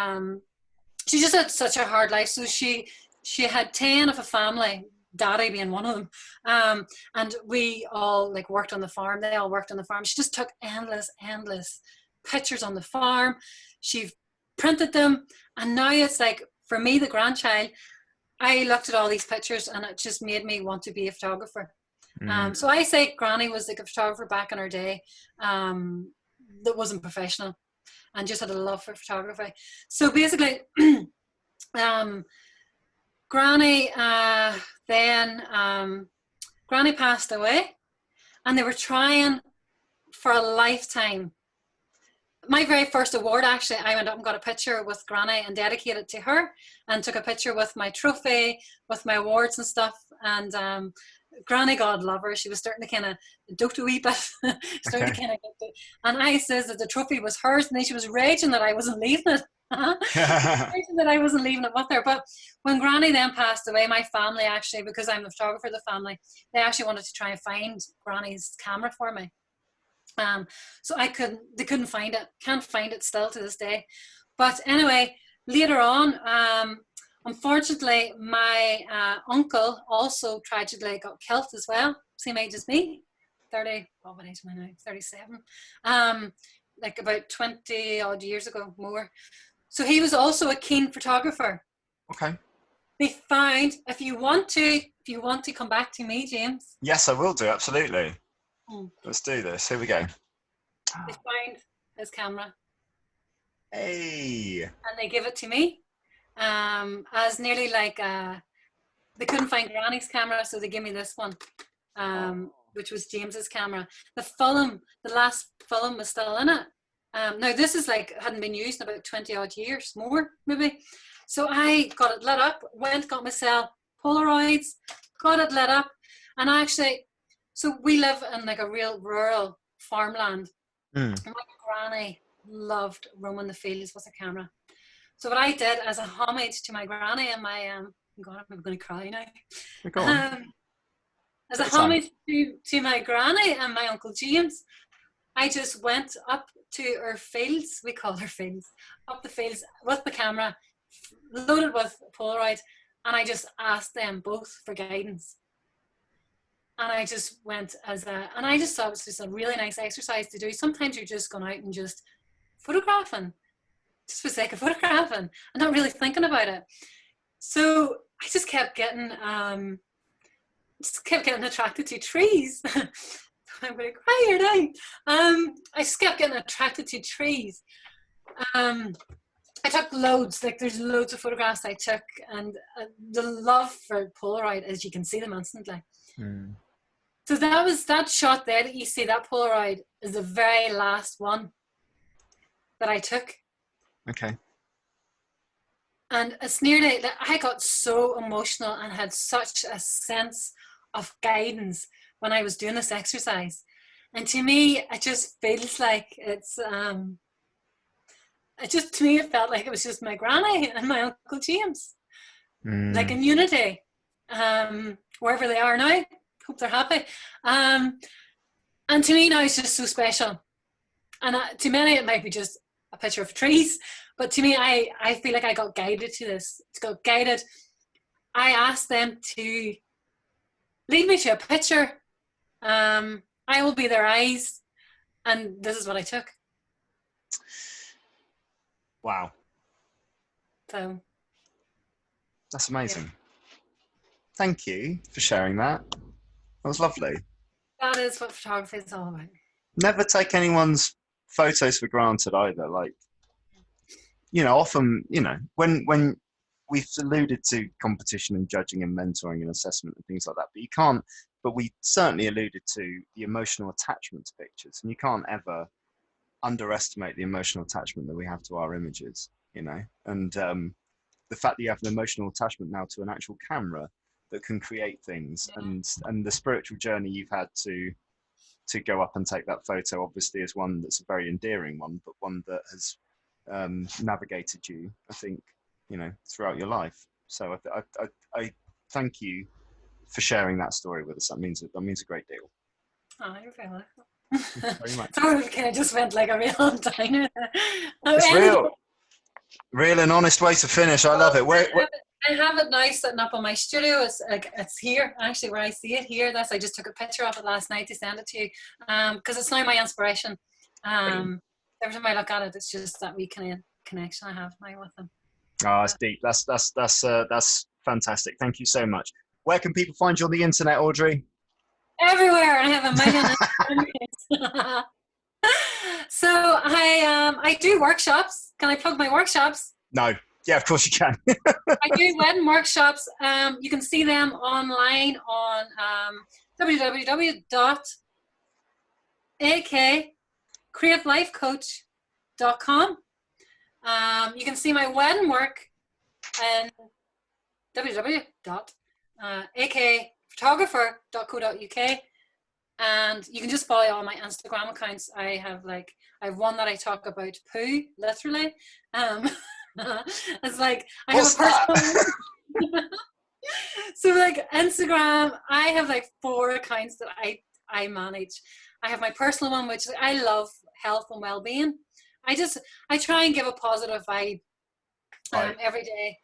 just had such a hard life. So she had 10 of a family, Daddy being one of them. And we all like worked on the farm. They all worked on the farm. She just took endless pictures on the farm. She printed them, and now it's like, for me, the grandchild, I looked at all these pictures and it just made me want to be a photographer. So I say Granny was like a photographer back in her day that wasn't professional and just had a love for photography. So basically, Granny Granny passed away, and they were trying for a lifetime. My very first award, actually, I went up and got a picture with Granny and dedicated it to her, and took a picture with my trophy, with my awards and stuff. And Granny, God love her, she was starting to kind of dote a wee bit. And I says that the trophy was hers, and then she was raging that I wasn't leaving it. That I wasn't leaving it with her. But when Granny then passed away, my family actually, because I'm the photographer of the family, they actually wanted to try and find Granny's camera for me. So they couldn't find it. Can't find it still to this day. But anyway, later on, unfortunately, my uncle also tragically got killed as well. Same age as me, 30. What age am I now? 37. Like about 20 odd years ago, more. So he was also a keen photographer. Okay. they found, if you want to come back to me, James. Yes, I will do, absolutely. Mm. Let's do this. Here we go. They found his camera. Hey. And they give it to me. As nearly like they couldn't find Granny's camera, so they give me this one, which was James's camera. The last film was still in it. Now this is like hadn't been used in about 20 odd years, more maybe. So I got it lit up, got myself Polaroids, got it lit up, and actually, so we live in like a real rural farmland. My granny loved roaming the fields with a camera. So what I did as a homage to my granny and my God, I'm going to cry now. Go on. As a homage to my granny and my Uncle James, I just went up to our fields, we call her fields, up the fields with the camera, loaded with Polaroid, and I just asked them both for guidance. And I just went and I just thought it was just a really nice exercise to do. Sometimes you're just going out and just photographing, just for the sake of photographing, and not really thinking about it. So I just kept getting attracted to trees. I'm going to cry here now. I just kept getting attracted to trees. I took loads, like there's loads of photographs I took, and the love for Polaroid is you can see them instantly. So that shot there that you see, that Polaroid is the very last one that I took. Okay. And it's nearly that I got so emotional and had such a sense of guidance when I was doing this exercise. And to me, it just feels like it's, to me, it felt like it was just my granny and my Uncle James. Like in unity, wherever they are now. Hope they're happy. And to me now, it's just so special. And to many, it might be just a picture of trees. But to me, I feel like I got guided to this. It's got guided. I asked them to lead me to a picture. I will be their eyes. And this is what I took. Wow. So. That's amazing. Yeah. Thank you for sharing that. That was lovely. That is what photography is all about. Never take anyone's photos for granted either. Like, often, when we've alluded to competition and judging and mentoring and assessment and things like that, but we certainly alluded to the emotional attachment to pictures, and you can't ever underestimate the emotional attachment that we have to our images, and the fact that you have an emotional attachment now to an actual camera that can create things, and the spiritual journey you've had to go up and take that photo obviously is one that's a very endearing one, but one that has navigated you, I think, throughout your life. So I thank you for sharing that story with us. That means a great deal. Oh, you're very welcome. Very much. Sorry, we kind of just went like a real diner. It's real and honest way to finish. I love it. I have it now sitting up on my studio. It's here, actually, where I see it here. I just took a picture of it last night to send it to you, because it's now my inspiration. Every time I look at it, it's just that wee kind of connection I have now with them. Oh, it's deep. That's fantastic. Thank you so much. Where can people find you on the internet, Audrey? Everywhere. I have a million. So I do workshops. Can I plug my workshops? No. Yeah, of course you can. I do wedding workshops. You can see them online on www.akcreativelifecoach.com. You can see my wedding work in www.akphotographer.co.uk. And you can just follow all my Instagram accounts. I have one that I talk about poo, literally. It's like I have a personal so Instagram, I have 4 accounts that I manage. I have my personal one, which I love health and well-being. I try and give a positive vibe every day.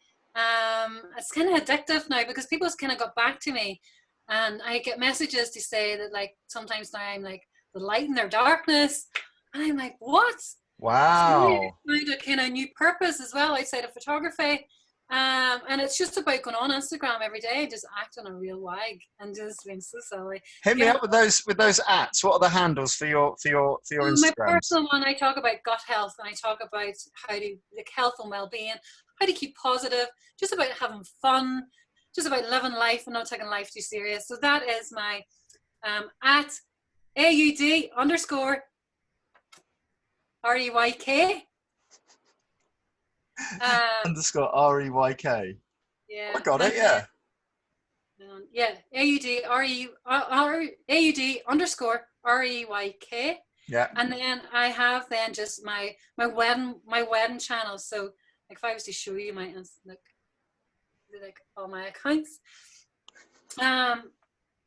It's kind of addictive now because people kind of got back to me, and I get messages to say that sometimes now I'm the light in their darkness, and I'm like, what? Wow. So I found a kind of new purpose as well outside of photography. And it's just about going on Instagram every day and just acting a real wag and just being so silly. Hit me up with those @. What are the handles for your Instagrams? My personal one, I talk about gut health, and I talk about how to like health and well-being, how to keep positive, just about having fun, just about living life and not taking life too serious. So that is my at AUD_REYK. _REYK. Yeah. I got it. Yeah. Yeah. AUD_REYK. Yeah. And then I have just my wedding channel. So like if I was to show you my like all my accounts, I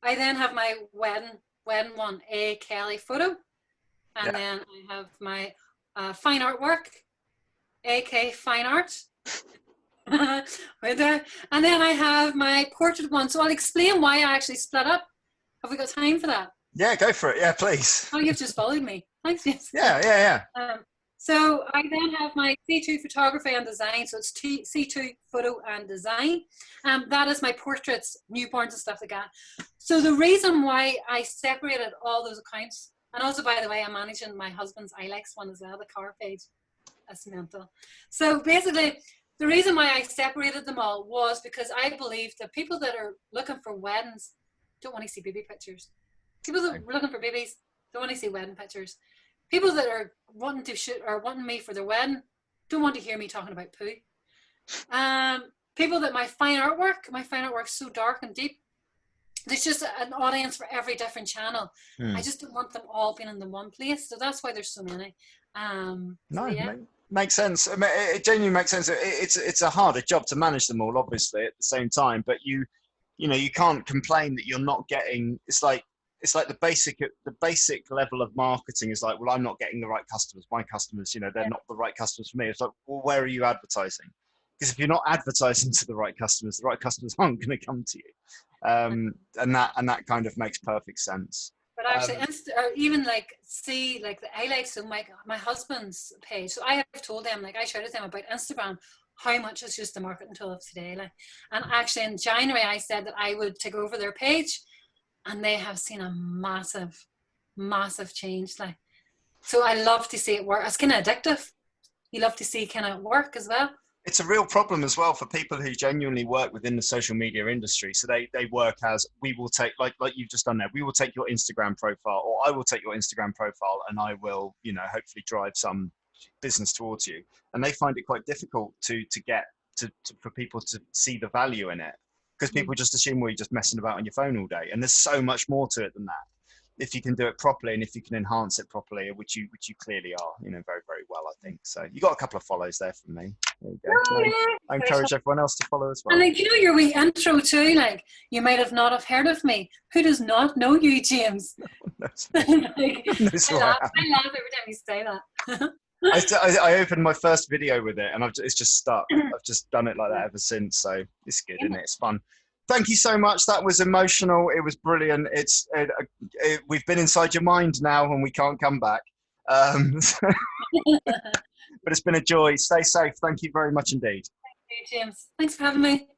then have my wedding one, A Kelly photo, and then I have my fine artwork, AK Fine Art. And then I have my portrait one. So I'll explain why I actually split up. Have we got time for that? Yeah, go for it. Yeah, please. Oh, you've just followed me. Thanks. Yes. Yeah. So I then have my C2 photography and design. So it's C2 photo and design. That is my portraits, newborns and stuff like that. So the reason why I separated all those accounts, and also by the way, I'm managing my husband's iLikes one as well, the car page. That's mental. So basically, the reason why I separated them all was because I believe that people that are looking for weddings don't want to see baby pictures. People that are looking for babies don't want to see wedding pictures. People that are wanting to shoot or wanting me for their wedding don't want to hear me talking about poo. People that my fine artwork's so dark and deep. There's just an audience for every different channel. I just don't want them all being in the one place. So that's why there's so many. Makes sense. I mean, it genuinely makes sense. It's a harder job to manage them all, obviously, at the same time. But you can't complain that you're not getting. It's like the basic level of marketing is like, well, I'm not getting the right customers. My customers, they're not the right customers for me. It's like, well, where are you advertising? Because if you're not advertising to the right customers aren't going to come to you. And that kind of makes perfect sense. But actually, or even like the highlights of my husband's page. So I have told them, I shouted them about Instagram, how much is just the marketing tool of today. And actually in January, I said that I would take over their page, and they have seen a massive, massive change. So I love to see it work. It's kind of addictive. You love to see kind of work as well. It's a real problem as well for people who genuinely work within the social media industry. So they work as, we will take, like you've just done there, we will take your Instagram profile, or I will take your Instagram profile, and I will, hopefully drive some business towards you. And they find it quite difficult to get for people to see the value in it, because people just assume, well, you're just messing about on your phone all day. And there's so much more to it than that, if you can do it properly and if you can enhance it properly, which you clearly are, very, very well, I think. So you got a couple of follows there from me. There you go. Oh, yeah. I encourage everyone else to follow as well. And your wee intro too, you might have not have heard of me. Who does not know you, James? I laugh every time you say that. I opened my first video with it, and it's just stuck. I've just done it like that ever since. So it's good, isn't it? It's fun. Thank you so much. That was emotional. It was brilliant. We've been inside your mind now, and we can't come back. But it's been a joy. Stay safe. Thank you very much indeed. Thank you, James. Thanks for having me.